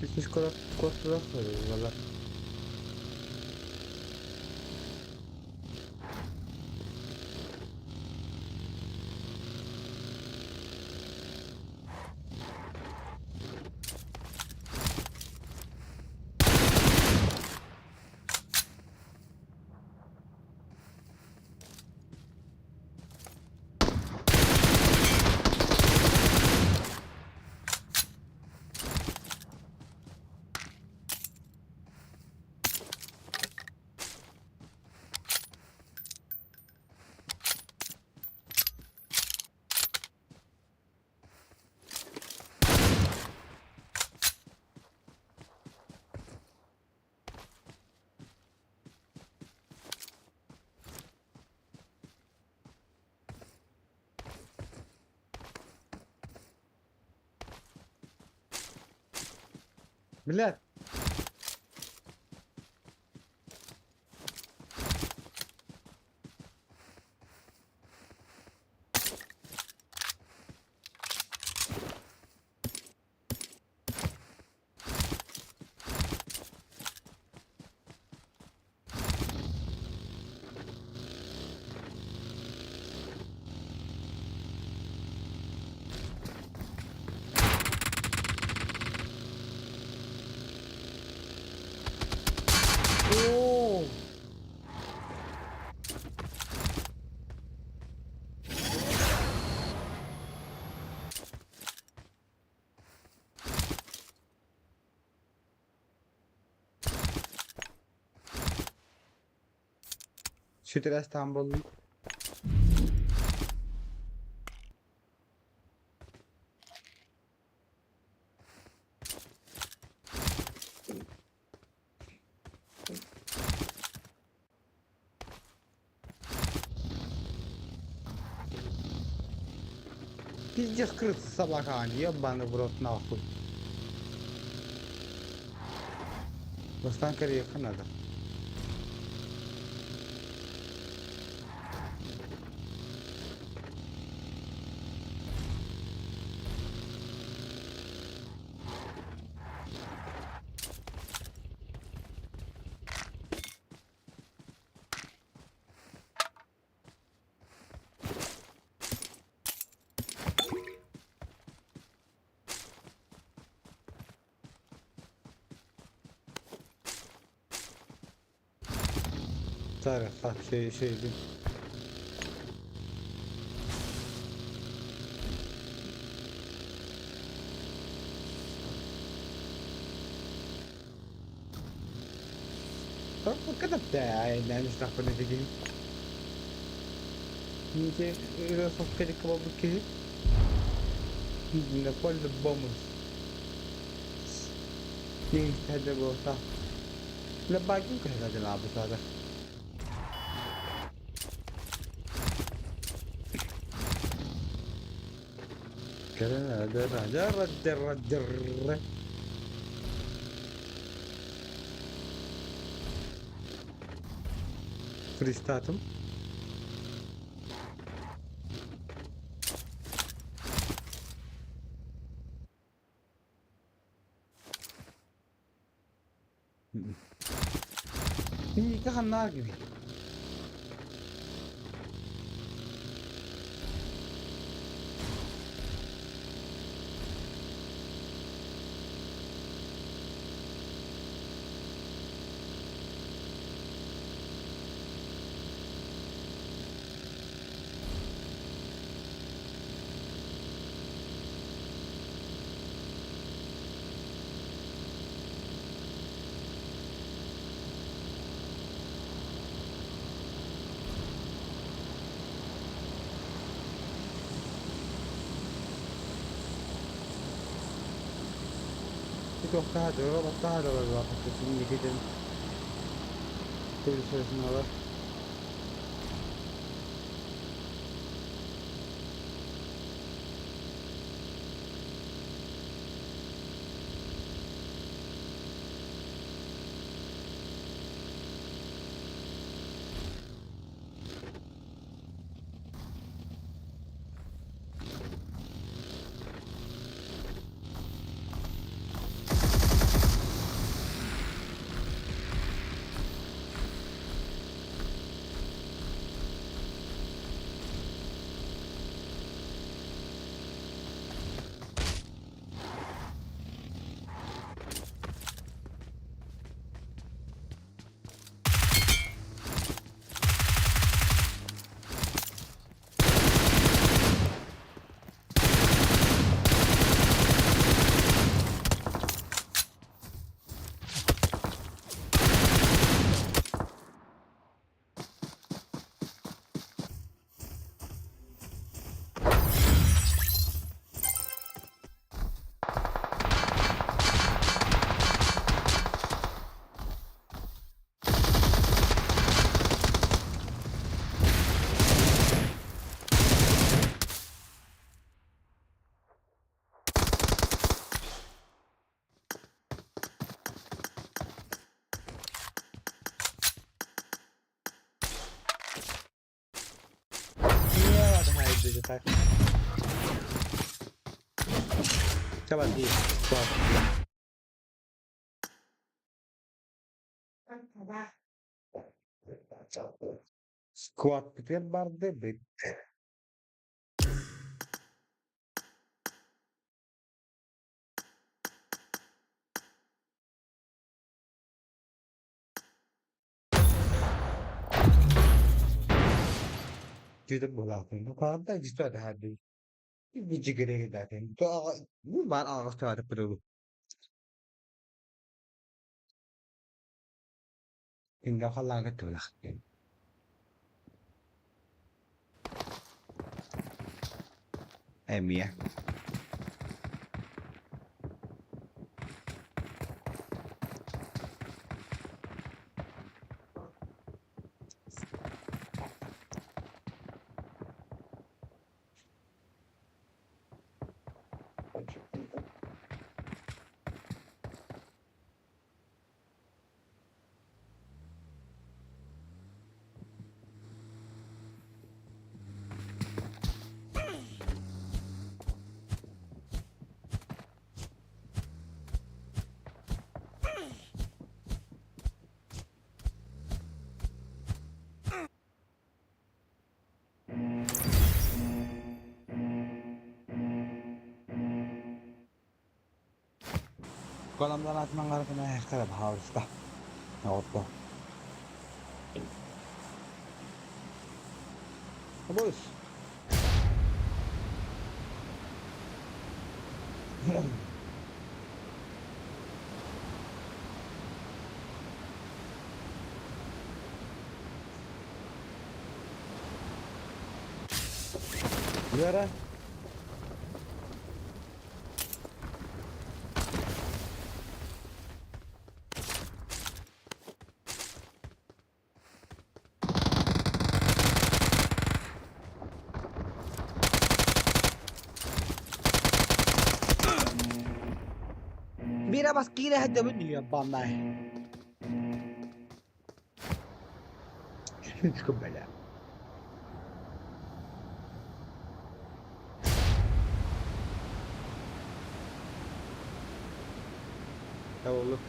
Gitmiş kodlar soruyor valla. Millet. Oo. Şütür İstanbul'un. Пиздец крысы собака, ебаный в рот нахуй. Достан Корея надо. Tarih şeydi. Pagkatap tayo na nista ko na digin. Hindi ilo sa kaya ka babukit. Hindi na po the bombs. Yung sada go sa. Labagin ko na dinabot sada. Kaya rajar. Fristatum. İyi ki hanlar gibi. çok daha da bak daha da var bak şimdi gidelim. Bir sırasına var. Niye var haydi yeter. Tamam değil. Bak. Squat biter barde bit. Jadi bola aku. Kalau tak justru ada hadi. Biji gede kita kan. Bu bar ağız tadı perlu. Tinggal kalau ke tulah. Mia. Kolamdan atman kartına herkese bağırışta. Yoktu. Boş. Yara. Mira bas kira hada مني يا بالله. تقبل. Oğlum.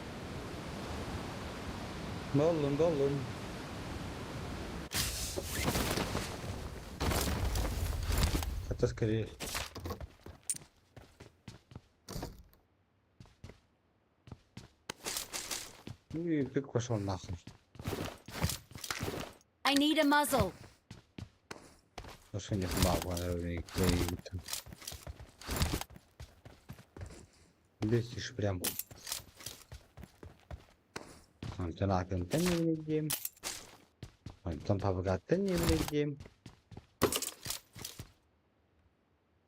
Dolun. Atas kiri. Bir koşun nakıl. I need a muzzle. Koşun yakın bağlı öyle gittim. Bir kişi prям. Sen aklımdan ne bileceğim? Sen fabrikattan ne bileceğim?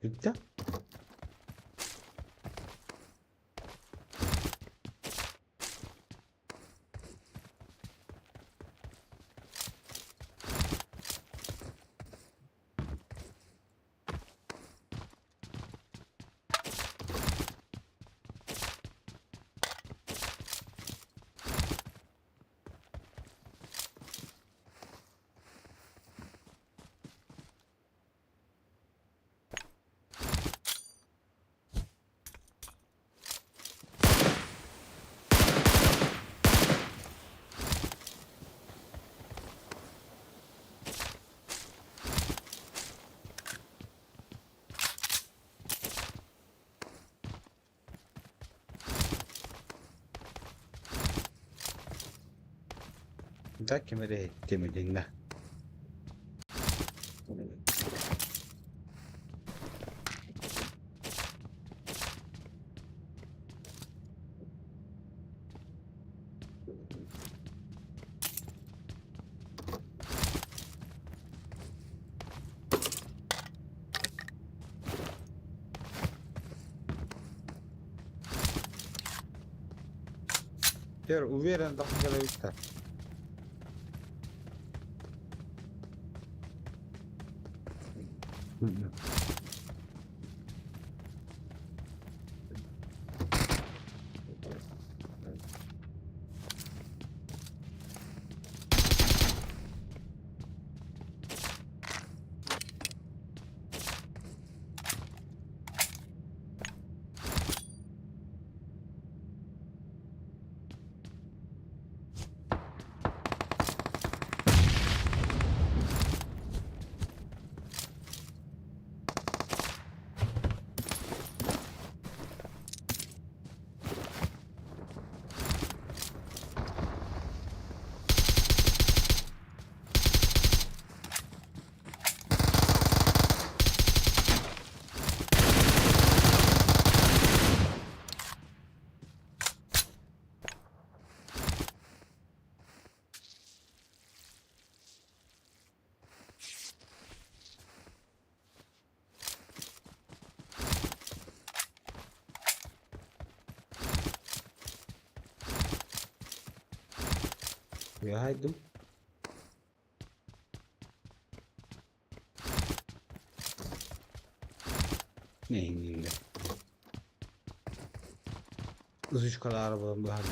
Bitti. Mutakkimede ettim de. Io uviera da la vista. Ya haydi. Neyinle? Uzun şu kadar arabadan bu halde.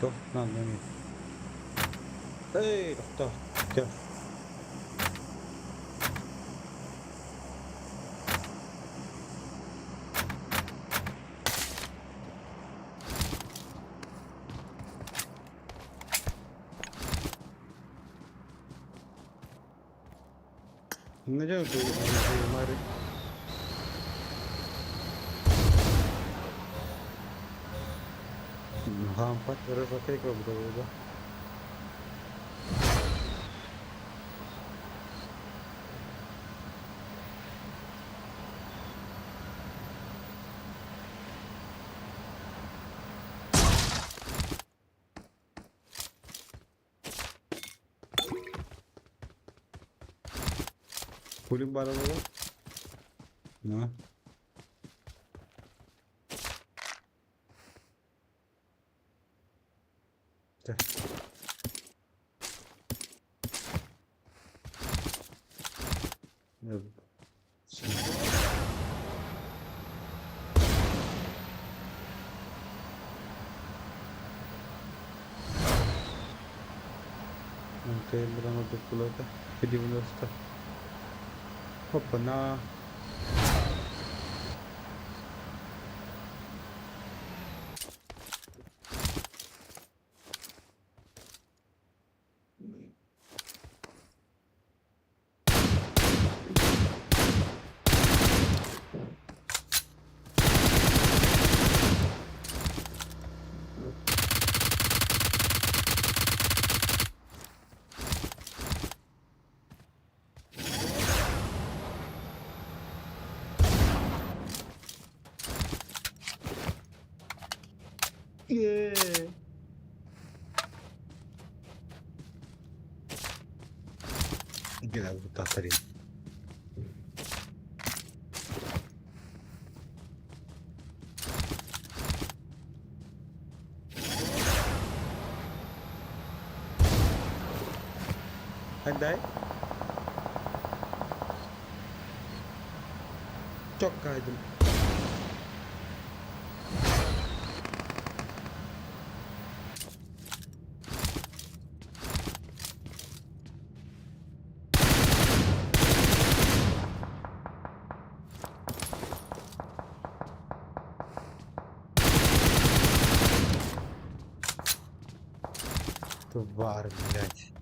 Dur, lan dönüyor. Hey, dur, dur. Ne diyor bu? Mari. Hampat terus pakai kalau betul-betul. Kulim barang apa? Nah. Dah. Yep. Nanti berang untuk pulau ta, jadi benar sta. Apa na? Yeah. Gila buta tadi. Andai. Çok kaydım. Тварь, блядь.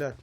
Millet.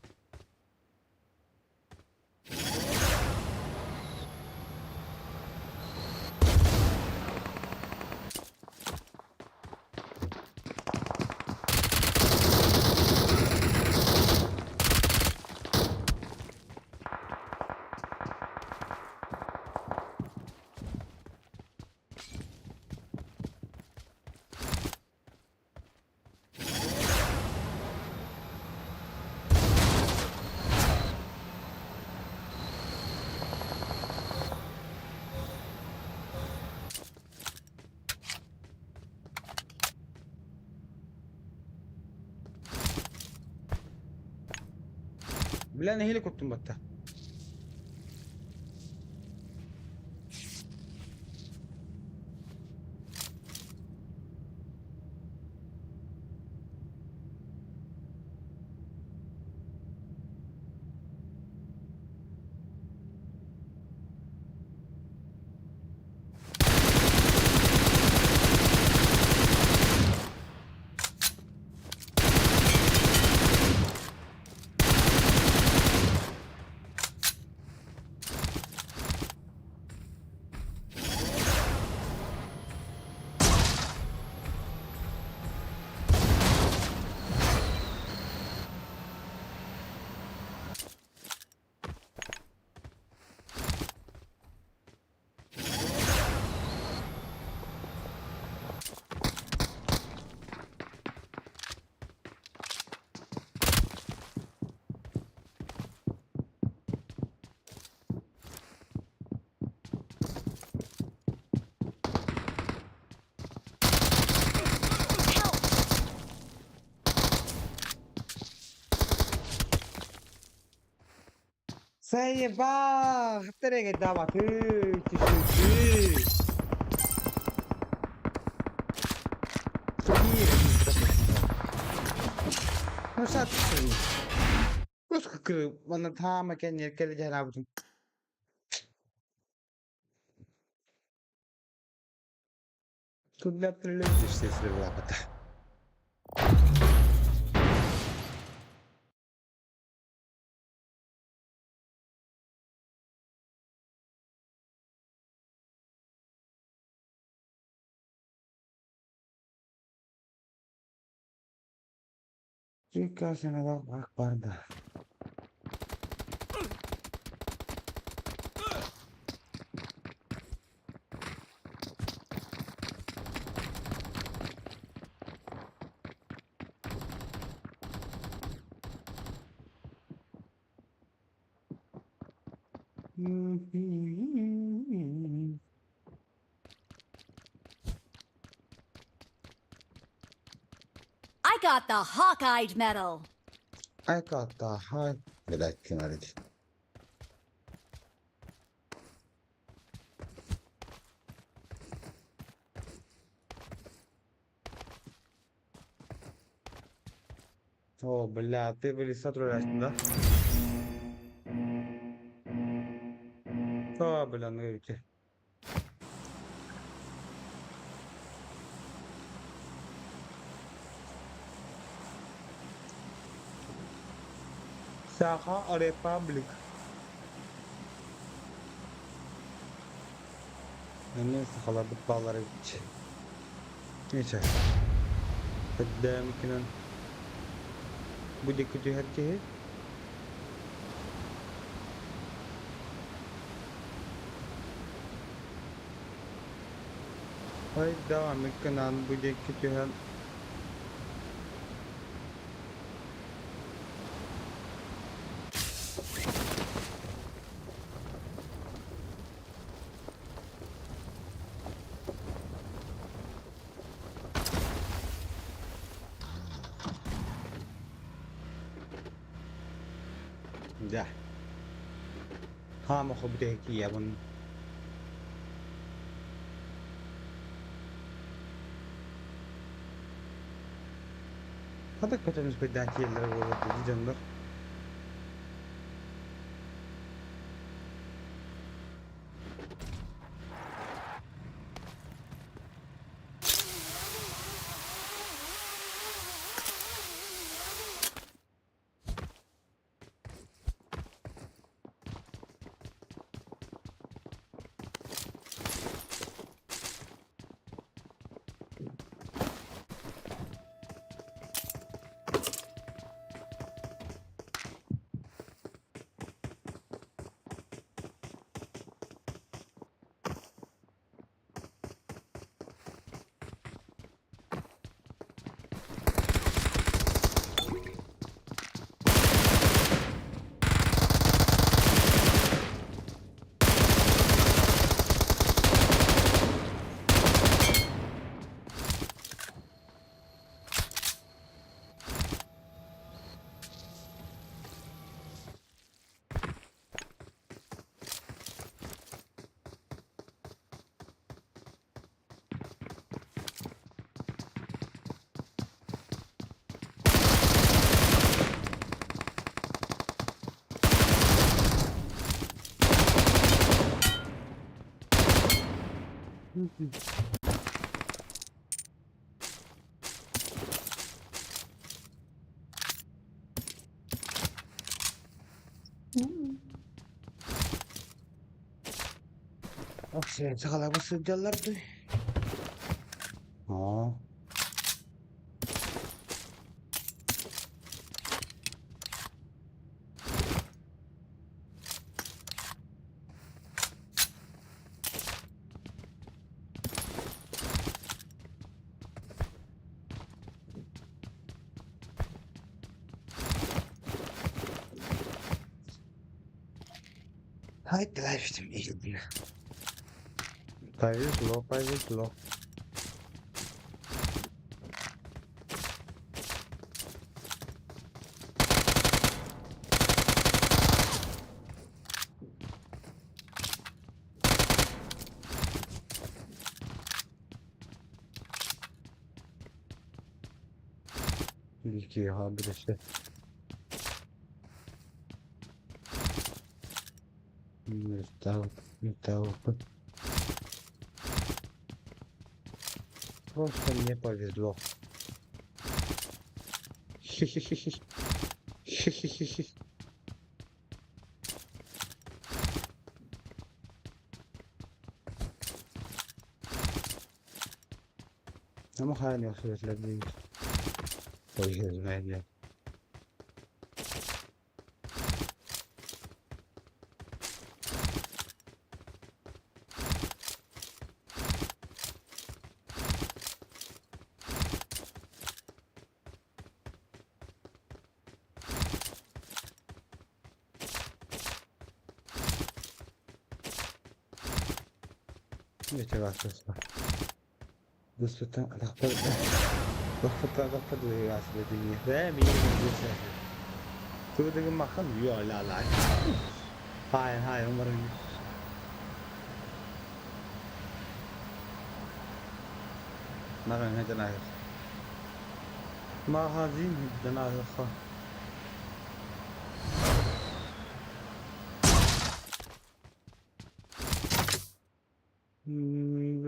Bilen hile kuttum batta. Say ba, tere ke dava tu, çişi. Nasıl atıyorsun? Nasıl kırıp bana tamamen kendine geleceğini yaptın? Tulla tulla işte sırrı kata. Jika sana bak barda. I got the Hawkeye medal. I got the high. Bir dakika hadi. Oh, bellate per il stato da. Oh, bellante che. Saha Republic. Neyse khaladık bağlara gidecek. Neyse. قدامي كمان بدك تجهز جهز هاي devam كمان بدك تجهز dạ ha mà không thể kia mình hadi kaçırmış bedden yerlere uğradı canlar Oh, sekali aku sejalan tuh. Oh. Haydi lan işte ilgili. Private low. İlki habire işte. Металл. Просто мне повезло. Хи-хи-хи-хи. Хи-хи-хи-хи. Ama hala yok süreçler değil. O yüzden Vete gracias. Después dapat dulu ya sudah dini. Saya minum biasa. Tuh dengan makan ya lah. Hai umur ini. Makan aja lah. Mahazin jenazah.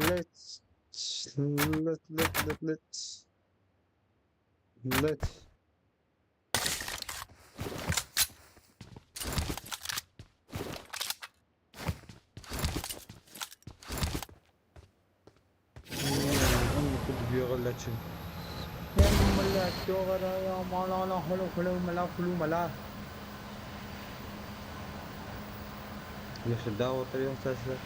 Let's بيغلطش يا ملاك دوغرا يا مالا حلو ملا يا داو طريقة تسلا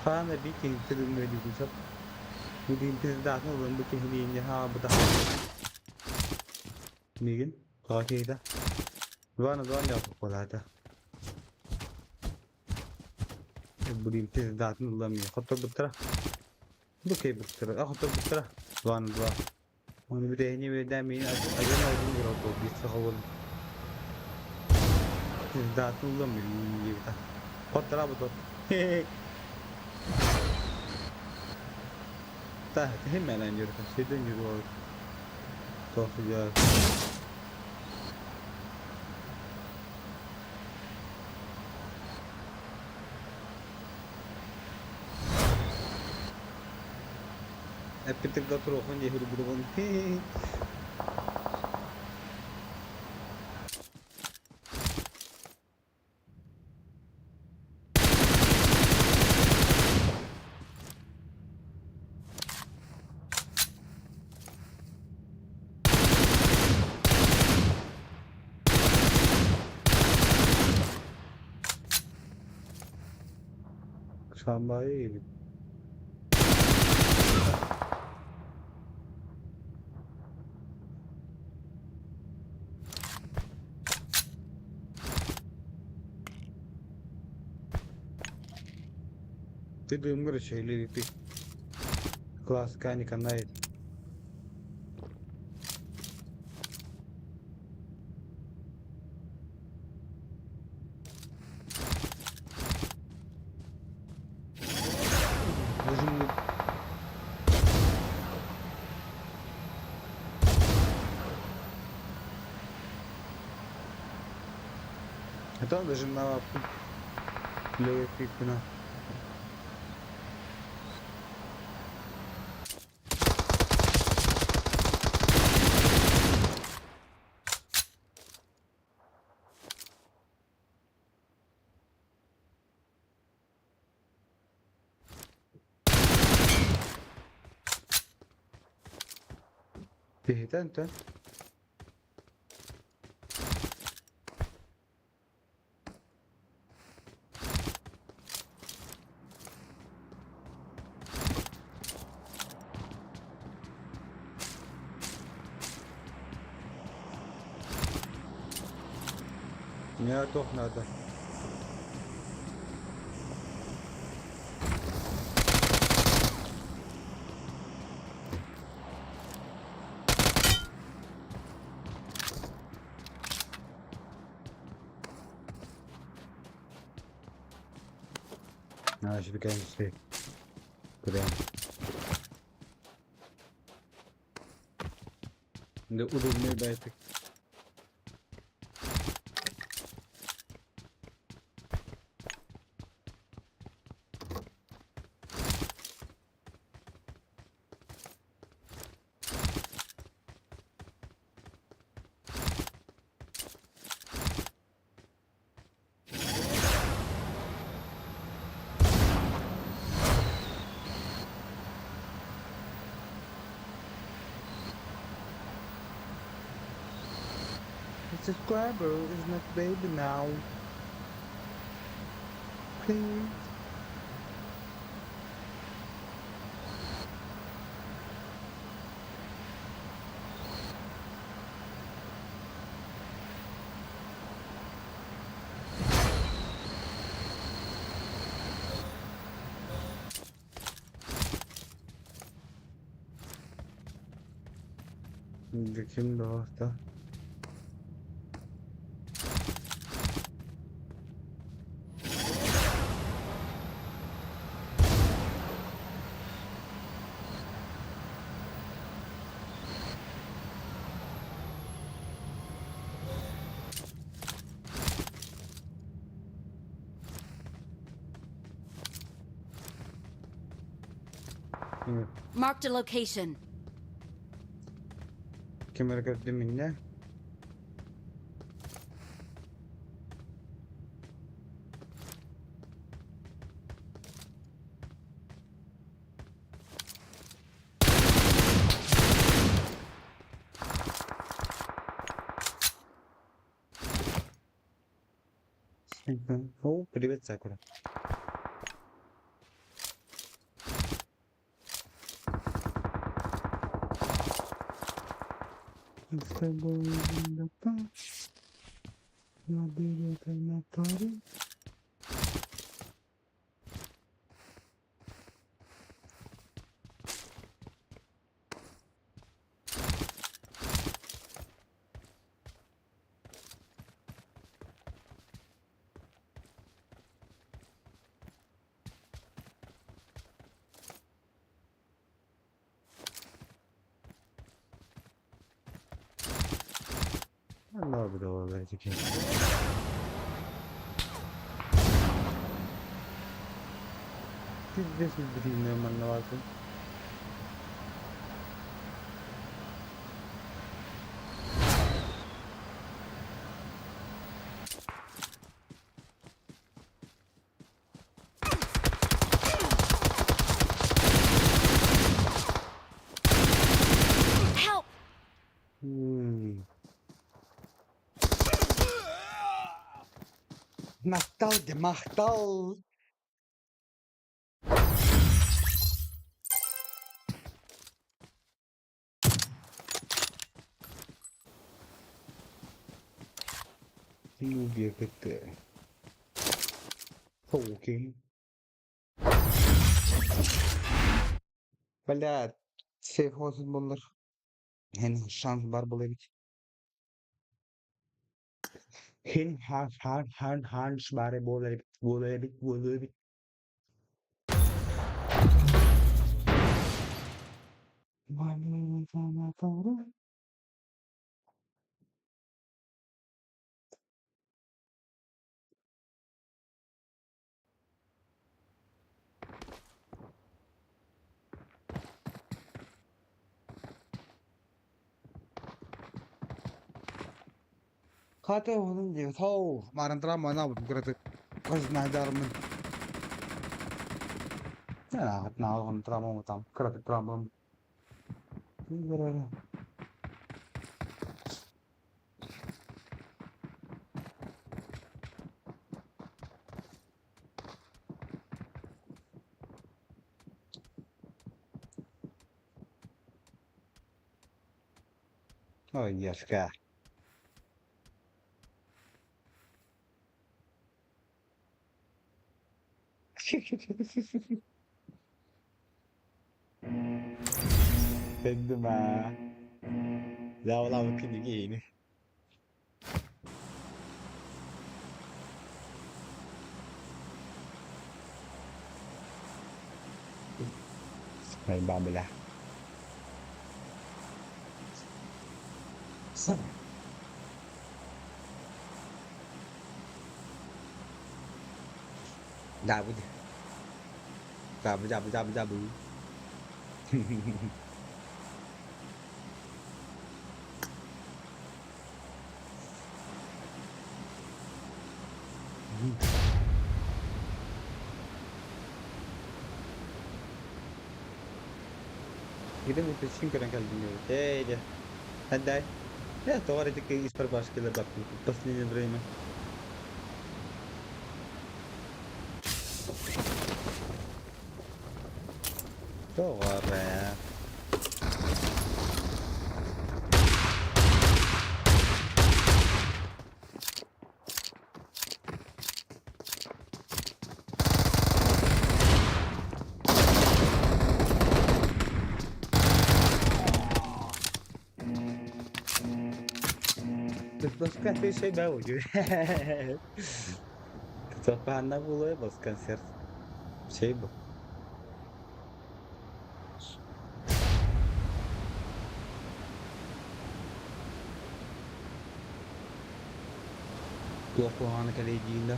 خانا بيكين تدم ودي بسب ودي تزدادنا ونبكي هني ها بتاع ميجن قاكي ده وانا يا فقولها بدي تزداد نظامي خطة بترة بكي بترة أخطة بترة وان وانا بدي هني بدي مين أجمع أجمع راتو بيستخول تزداد نظامي اللي بتاع خطة بتر تهم على نجرك سيدنا نجرك توفي Epitek da trofon diye hırgırıvan. Şambayı Dediğim gibi şeyleri bir klasik aynı kanal. Это даже на Lower peak na. تهدى انت. يا تخنا ده. ماشي بكام ستيك كده. ده قولوا لي بايتك. The subscriber is not baby now. Please. ده kim ده؟ Marked a location. Kamera gördüm minne. О, привет, Сакура. С тобой на берег на паре. Allah bir de vallahi çekeyim. Siz de siz bilmiyorum ben ne vardı. Help! Machtal gemachtal. Lubię byty. Połki. Valla safe olsun bunlar. Henüz şans var bulabilecek. Hen bari bulabilecek. خاطر هون دي ثو ما رنترا ما نابد بكرة قصنا دار من لا هتنا هون ترى ما مطعم كرة ترى ما oh yes kah Dedim ha. Ya ulan bakın gini. Main bambi lah. Jabu deh. Jabu. Kita mau fishing करने कल दिन में ये हद है ये तो और इतने इस पर बात के लिए बात बस नहीं जब रही मैं तो और रहा है bos kan şey ben oluyor. Kapağında buluyor bos kanser. Şey bu. Tua puhana kaleciğinde.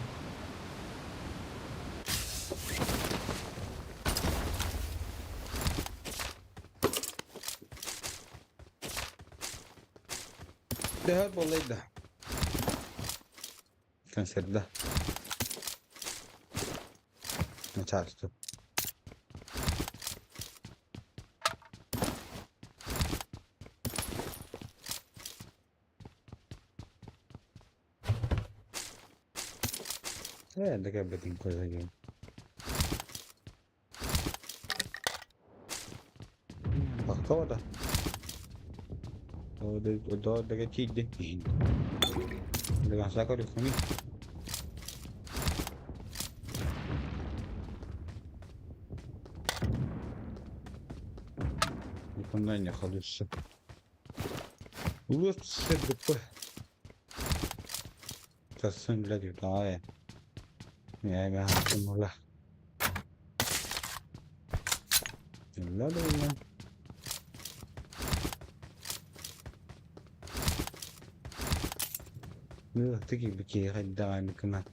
Dehat boleh dah. Kanser dah. Macam tu. Dekat beting kau lagi. Kau dah. Oh, dekat cik deh. Dengan saya kau di sini. Bundan yakalıyorsun. Ulus sedep. Tasın bile diyor daha ya. Ya ben hakkım ola. Yallah da ya. Ne teki bir kere hadi devam etme.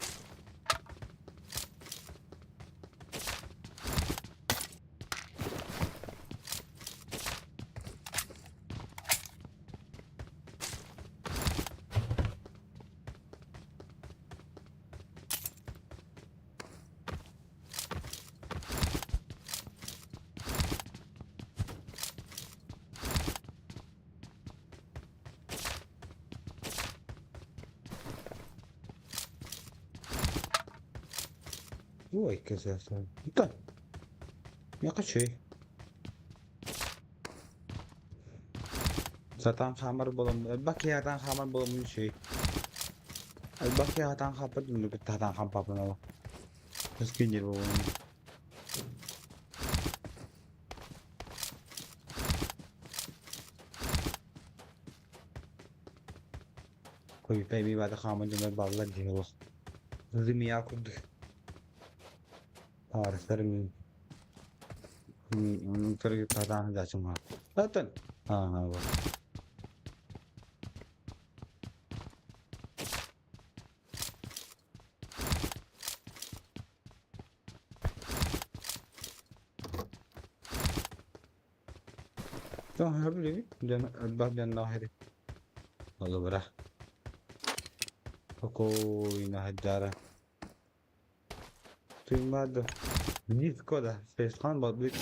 Ой, казахстан. Да. Я хочу. Zaten hamar bolum. Bak ya zaten hamar bolum şey. Bak ya zaten kapat dulu kita zaten kapat mana. Terus pinjir bolum. Koy baby bada kaman cuma ballar diyor. Zimi ya kudu. Harusnya terus kita tahan aja cuma. Betul. Ah, तो हाँ भी लेकिन जन बात जानना है रे। हेलो बरा Spokojna hajara. Tüymadi. Diskoda. Seskan bak bir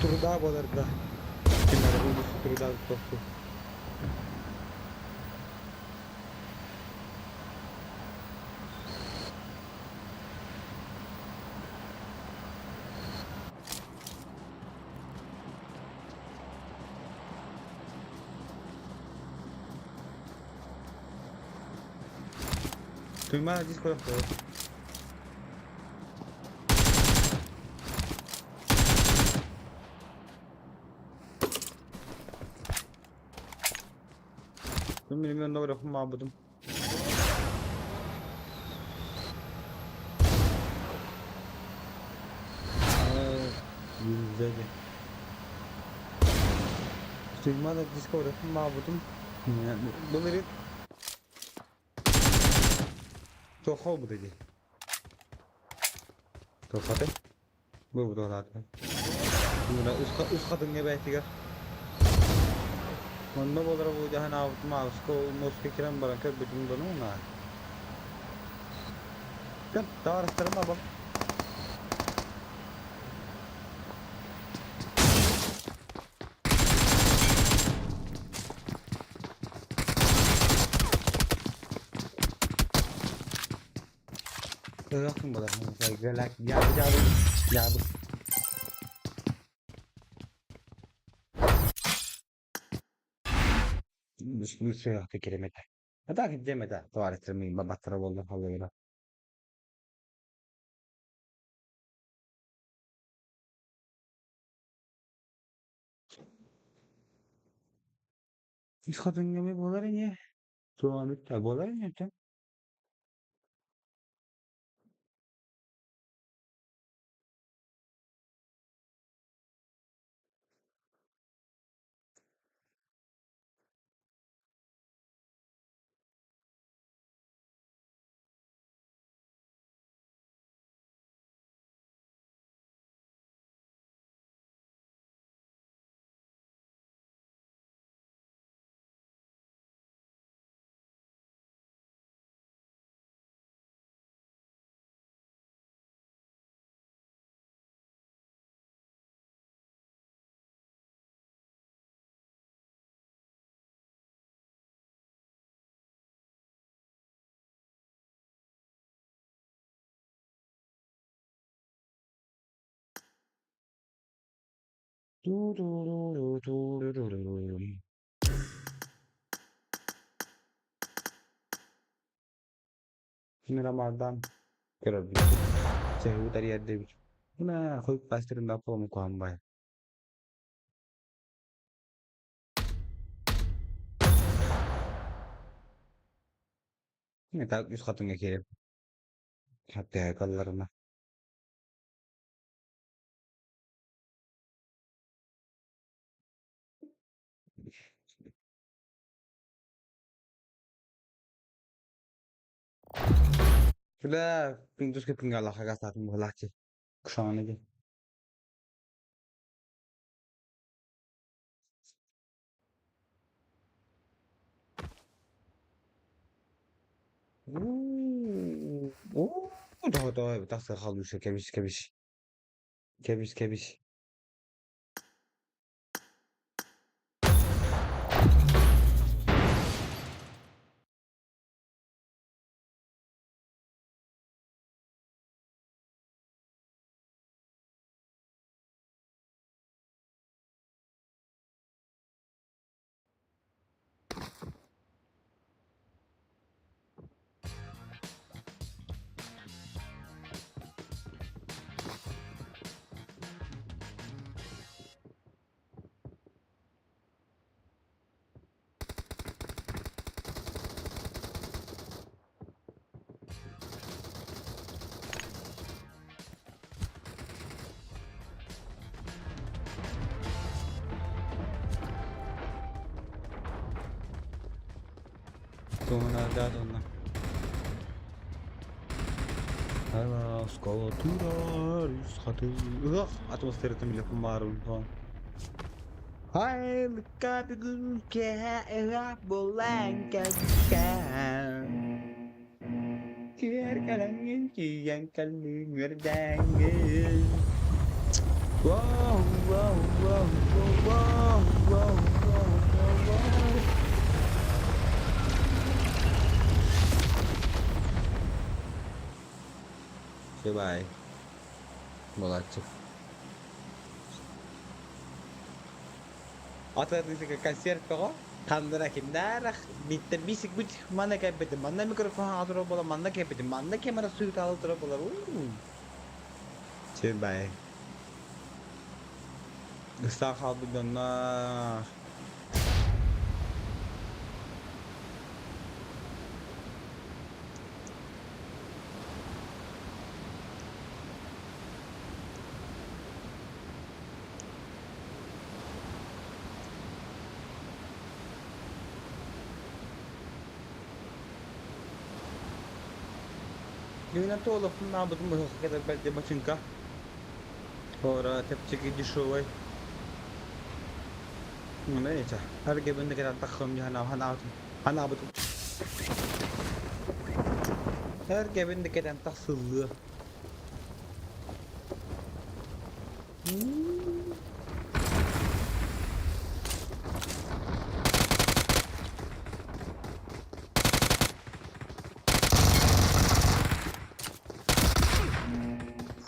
turda bolardı. Kimler bu turda toptu. Tüymadi diskoda. Benim yanında bırakın mabudum. Güzel. Suyma da disko bırakın mabudum. Yani bunları çok hoş dedi. Çok hadi. Bu da hadi. Buna üst kadın gibi ettiler. Manda bolara bu jahan आवत mouse को mouse kiran barangkali betul dono na. Kan tawar sekarang apa? Yakın bolar. Saya gelak ya bu. Bir şey yok kelimede. Hatta ki demede tuvaletimi babatara oldu halıyla. Hiç kadın gibi bolar ya. Soğanlık da bolar ya. Şimdi Ramazan görebiliriz. Sehu tadi ada bir. Nah, aku pasti rendah kamu kuambay. Ne tak yüz katına gelip. Hatta yakallarına. Sudah, pintus ke pinggalah kagak satu mulah sih. Kesana aja. Oh, udah, tak sekali bisa kebiş. Tornada donna. Halo, skoturar, skatu. Atmosfer temile kumarun ton. Hai, dekat gue kayak bolang kayak Kier kalangin kiyang kalungerdangin. Wow, wow, wow, wow, wow, wow, wow, wow, wow. Goodbye. Молодцы. Atladıysa konser kogo. Kandıra kindarak bitti bisik buçuk mana kaybetti. Manda mikrofon hazır bola manda kaybetti. Manda kamera suyu hazır bola. Goodbye. Islak halde dönler. Yun ang tulog kung nabot mo sa kakatagal di ba singka? Ora tepçeki dişovay. Neyse. Her gebinde kadar takım ya hana bu. Her gebinde kadar taksıllı.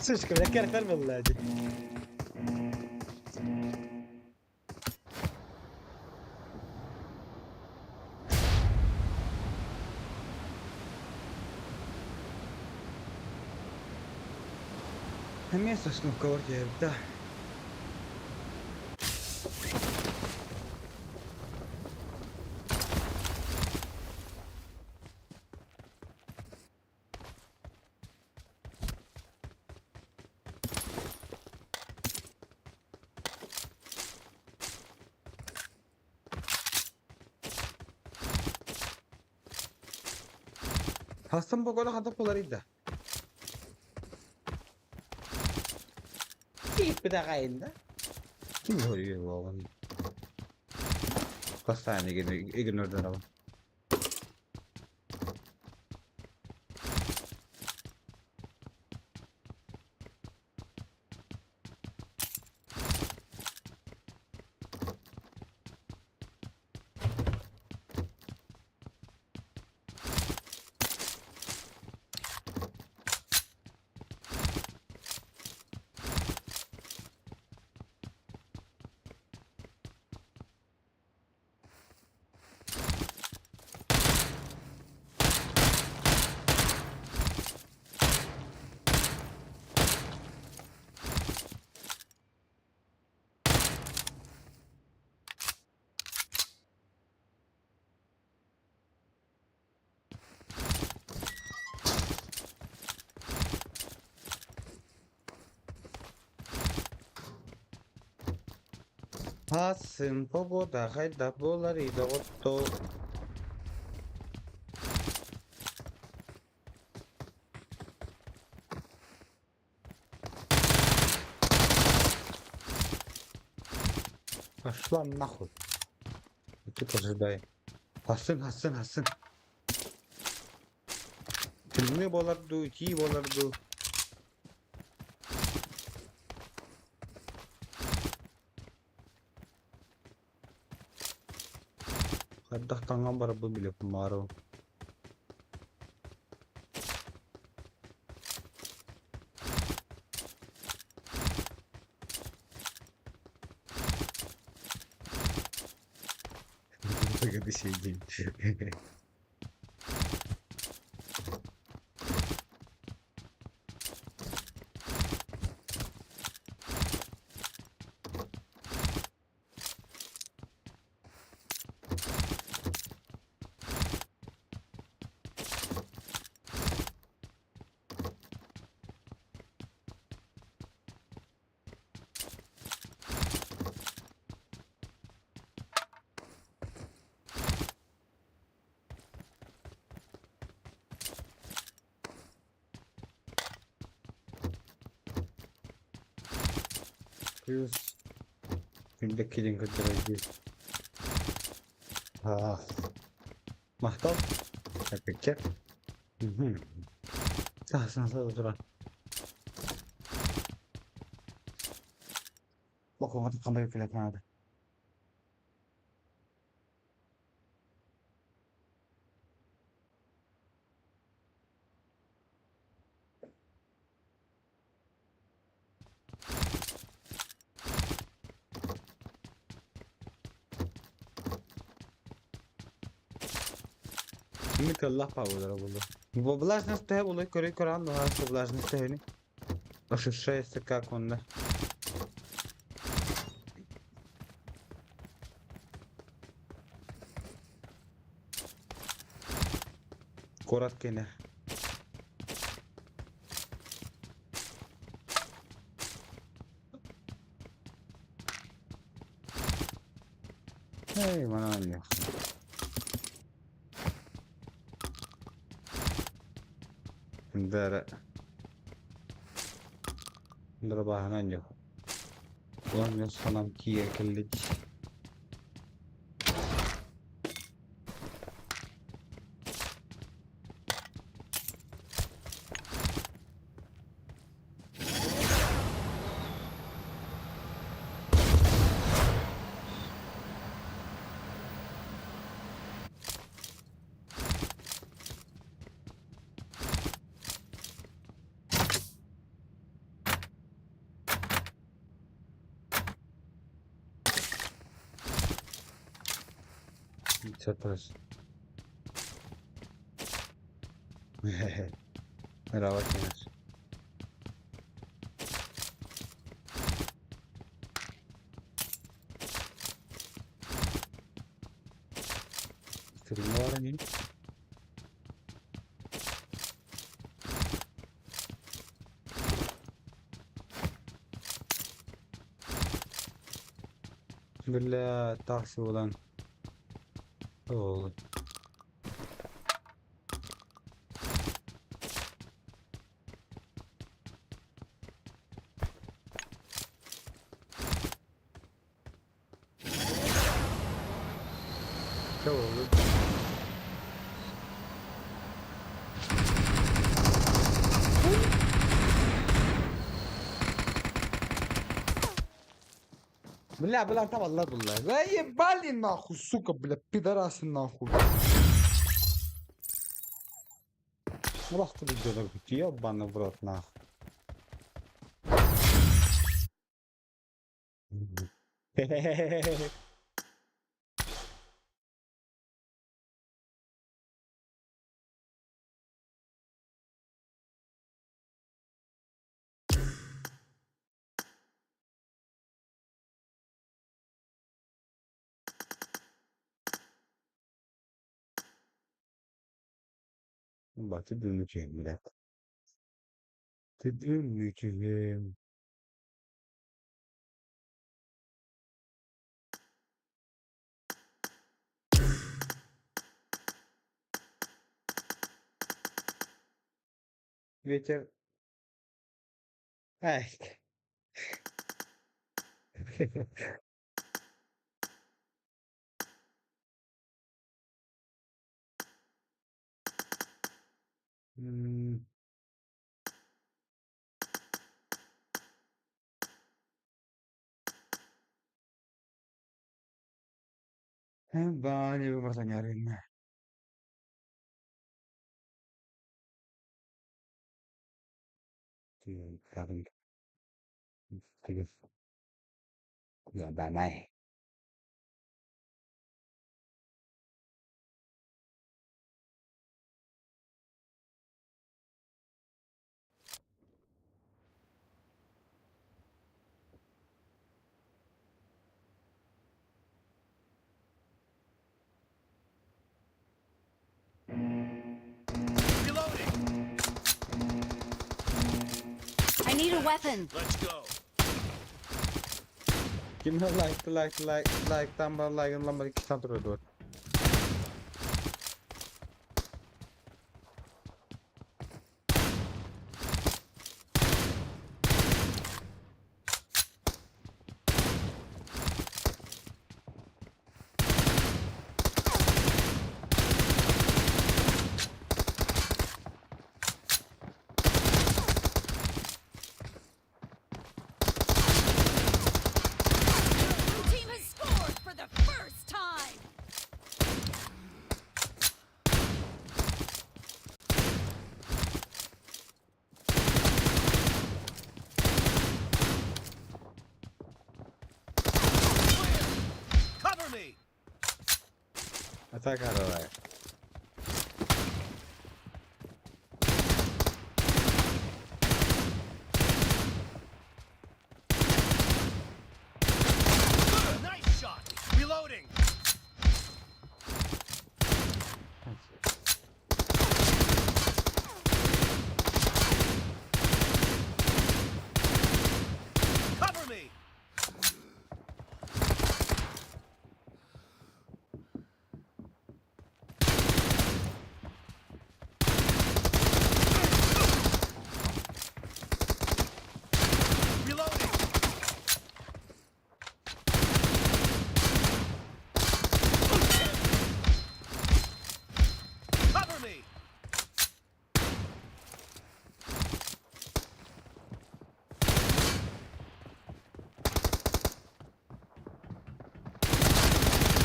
Sıçkı bile kerfer vallahi. Hem esasını kavur yerinde. Hastam bu kadar hata polarıydı. Bir daha kayında. Kim oluyor bu oğlum? Kaç tane ignordan ama. Hasım pogoda hayda bolarıydı otto. Пошла нахуй. Ты пожидай. Hasın. Filmi bolardı, iki bolardı. Kadang tangan bara bile kumaro. Gadi şey değil. Plus günde killing öldüreceğiz. Mahtal. Peki. Sağ duran. Bakın hadi kamerayı filan hadi. Şimdi Allah pavlara buldu. Bu влажность hep oluyor körü Kur'an da var влажность hani. Ощущается как он да. Коротко не. Ey bana ne? نضربها هنا وهم يصنم كي كلج Surprise. Bravo tienes. ¿Stream var mı? بالله تحسي ولان Oh. Cool. بالله طبعا الله بالله زي بالي ناخذ سوكا بلا بيدراس ناخذ رحت بالجدر قلت يابا انا برات ناخذ Bak tedümleyeceğim millet. Tedümleyeceğim. Wiecie? Ej. Hmm. Vale, vamos a nyarinn. Thì sao thì giờ bà này. I need a weapon. Let's go. Kim like tambah like lambar iki satu dua. Sacar ahora. Nice shot. Reloading. Cover me. Reloading. Cover me.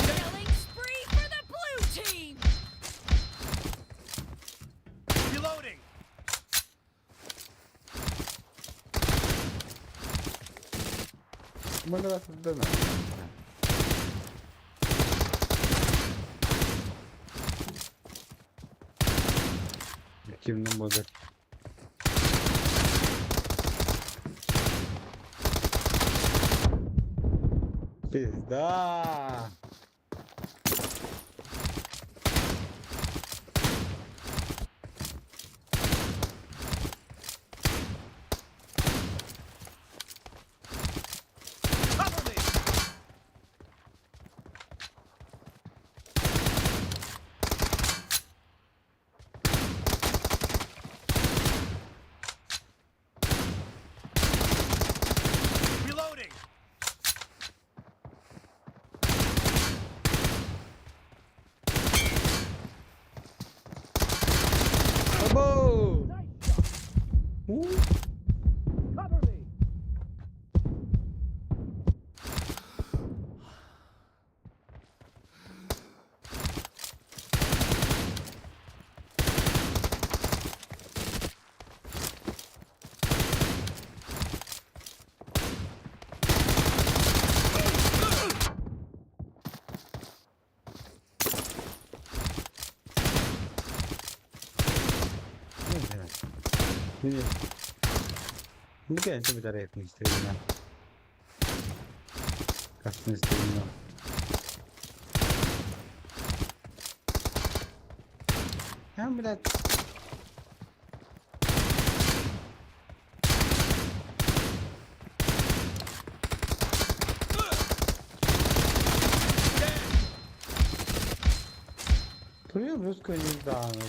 Killing spree for the blue team. Reloading. Manda lá tudo danado. Aqui não muda. Pizda! Cover me. Reloading. Acabou! Cover me. Ini. Mungkin itu bicara istrinya. Kasih istrinya. Ya berat. Duruyor musunuz köyünüzde anı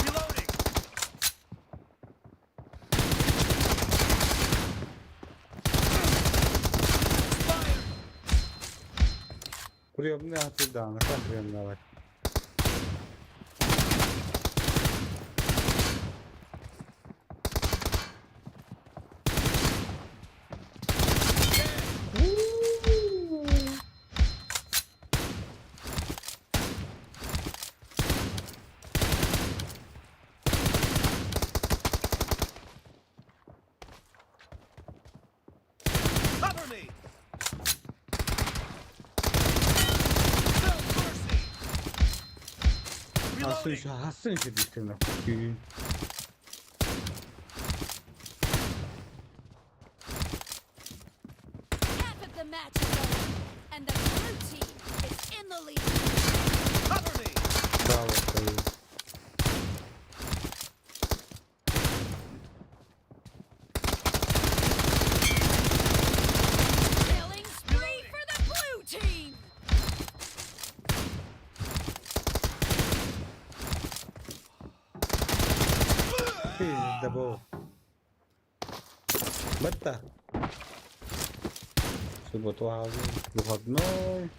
Reloading. Fire. Kuruyorum ne hatır dağına kaldırıyorum da var. Cover me. No mercy. Reloading. Hassın şu dişlerine. Half of the match is over, and the blue team is in the lead. Cover me. Bravo sayı. Killing spree for the blue team. Pizda bu. Basta. Suboto abi. Buhat noy.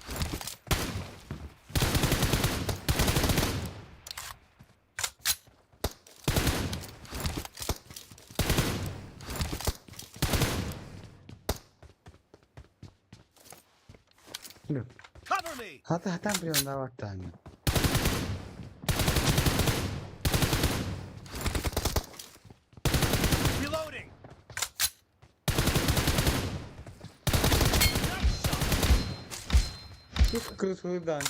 Cover me. Hata hata priyon da waktan. Kesulitan.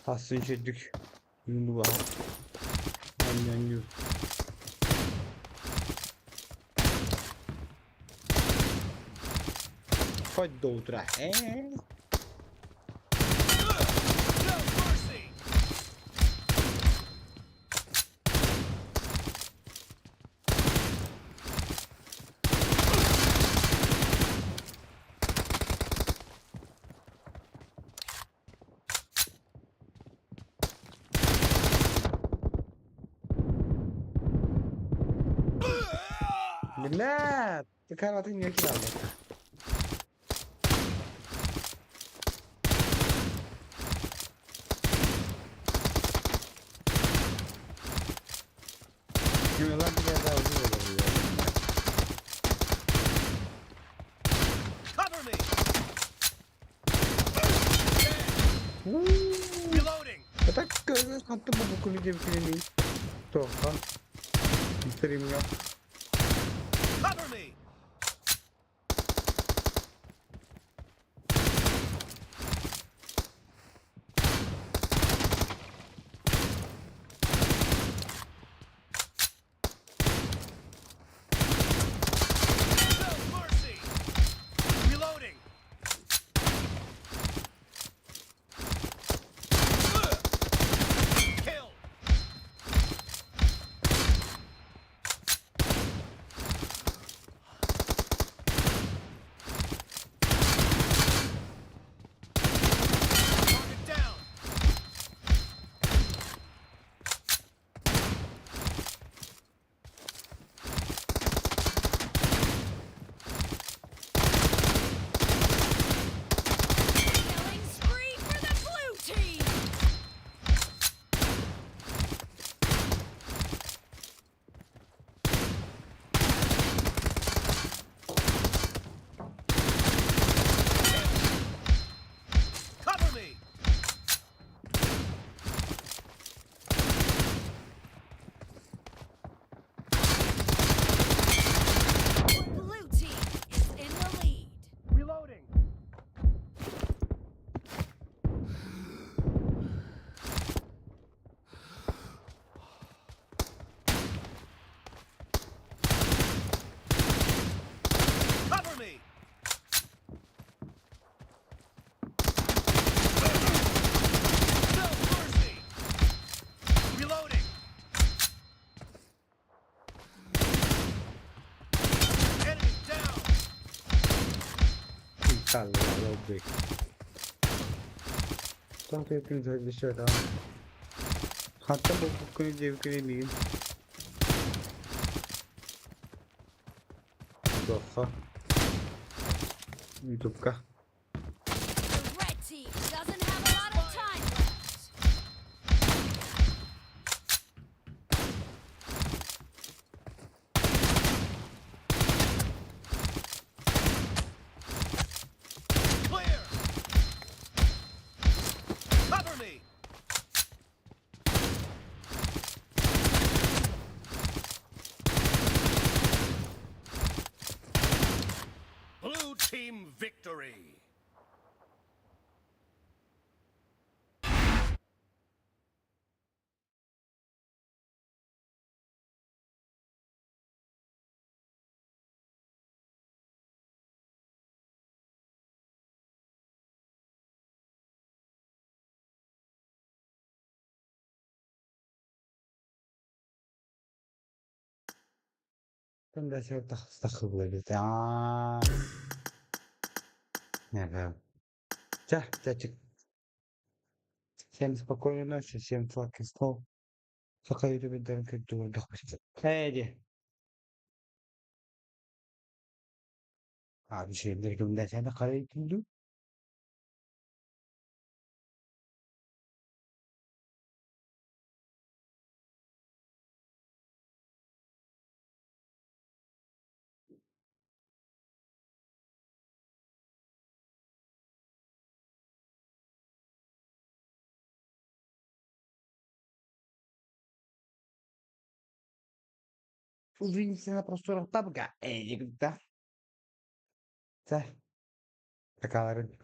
Hasın çözdük. Yundu var. Aynen gibi. Pode outra. No mercy. Benar. Sekarang tinggal kita. Gimana dia tahu dulu. Cover me. Reloading. Tak ke satu buku ni game ini. Tuh kan. Streamnya. Cover me. No mercy. Reloading. Kill. Target down. Killing spree for the blue team. Cover me. Blue team is in the lead. Reloading. Cover me. No mercy. Reloading. Enemy down. Kalau lebih. Sampai pindah di sana. Hatta buku ni game ini. Dosa. YouTube kah? The red team doesn't have a lot of time left. Clear. Cover me. Blue team victory. Tanda saya tak boleh. Ya kan. Cah, cacik. Всем спокойной ночи, всем сладких снов. Пока YouTube dan kedua dah. Hadi. Abi şeyleri göndersene karayı dulu. Увидимся на просторах PUBG. Эй, никогда. Да. Такая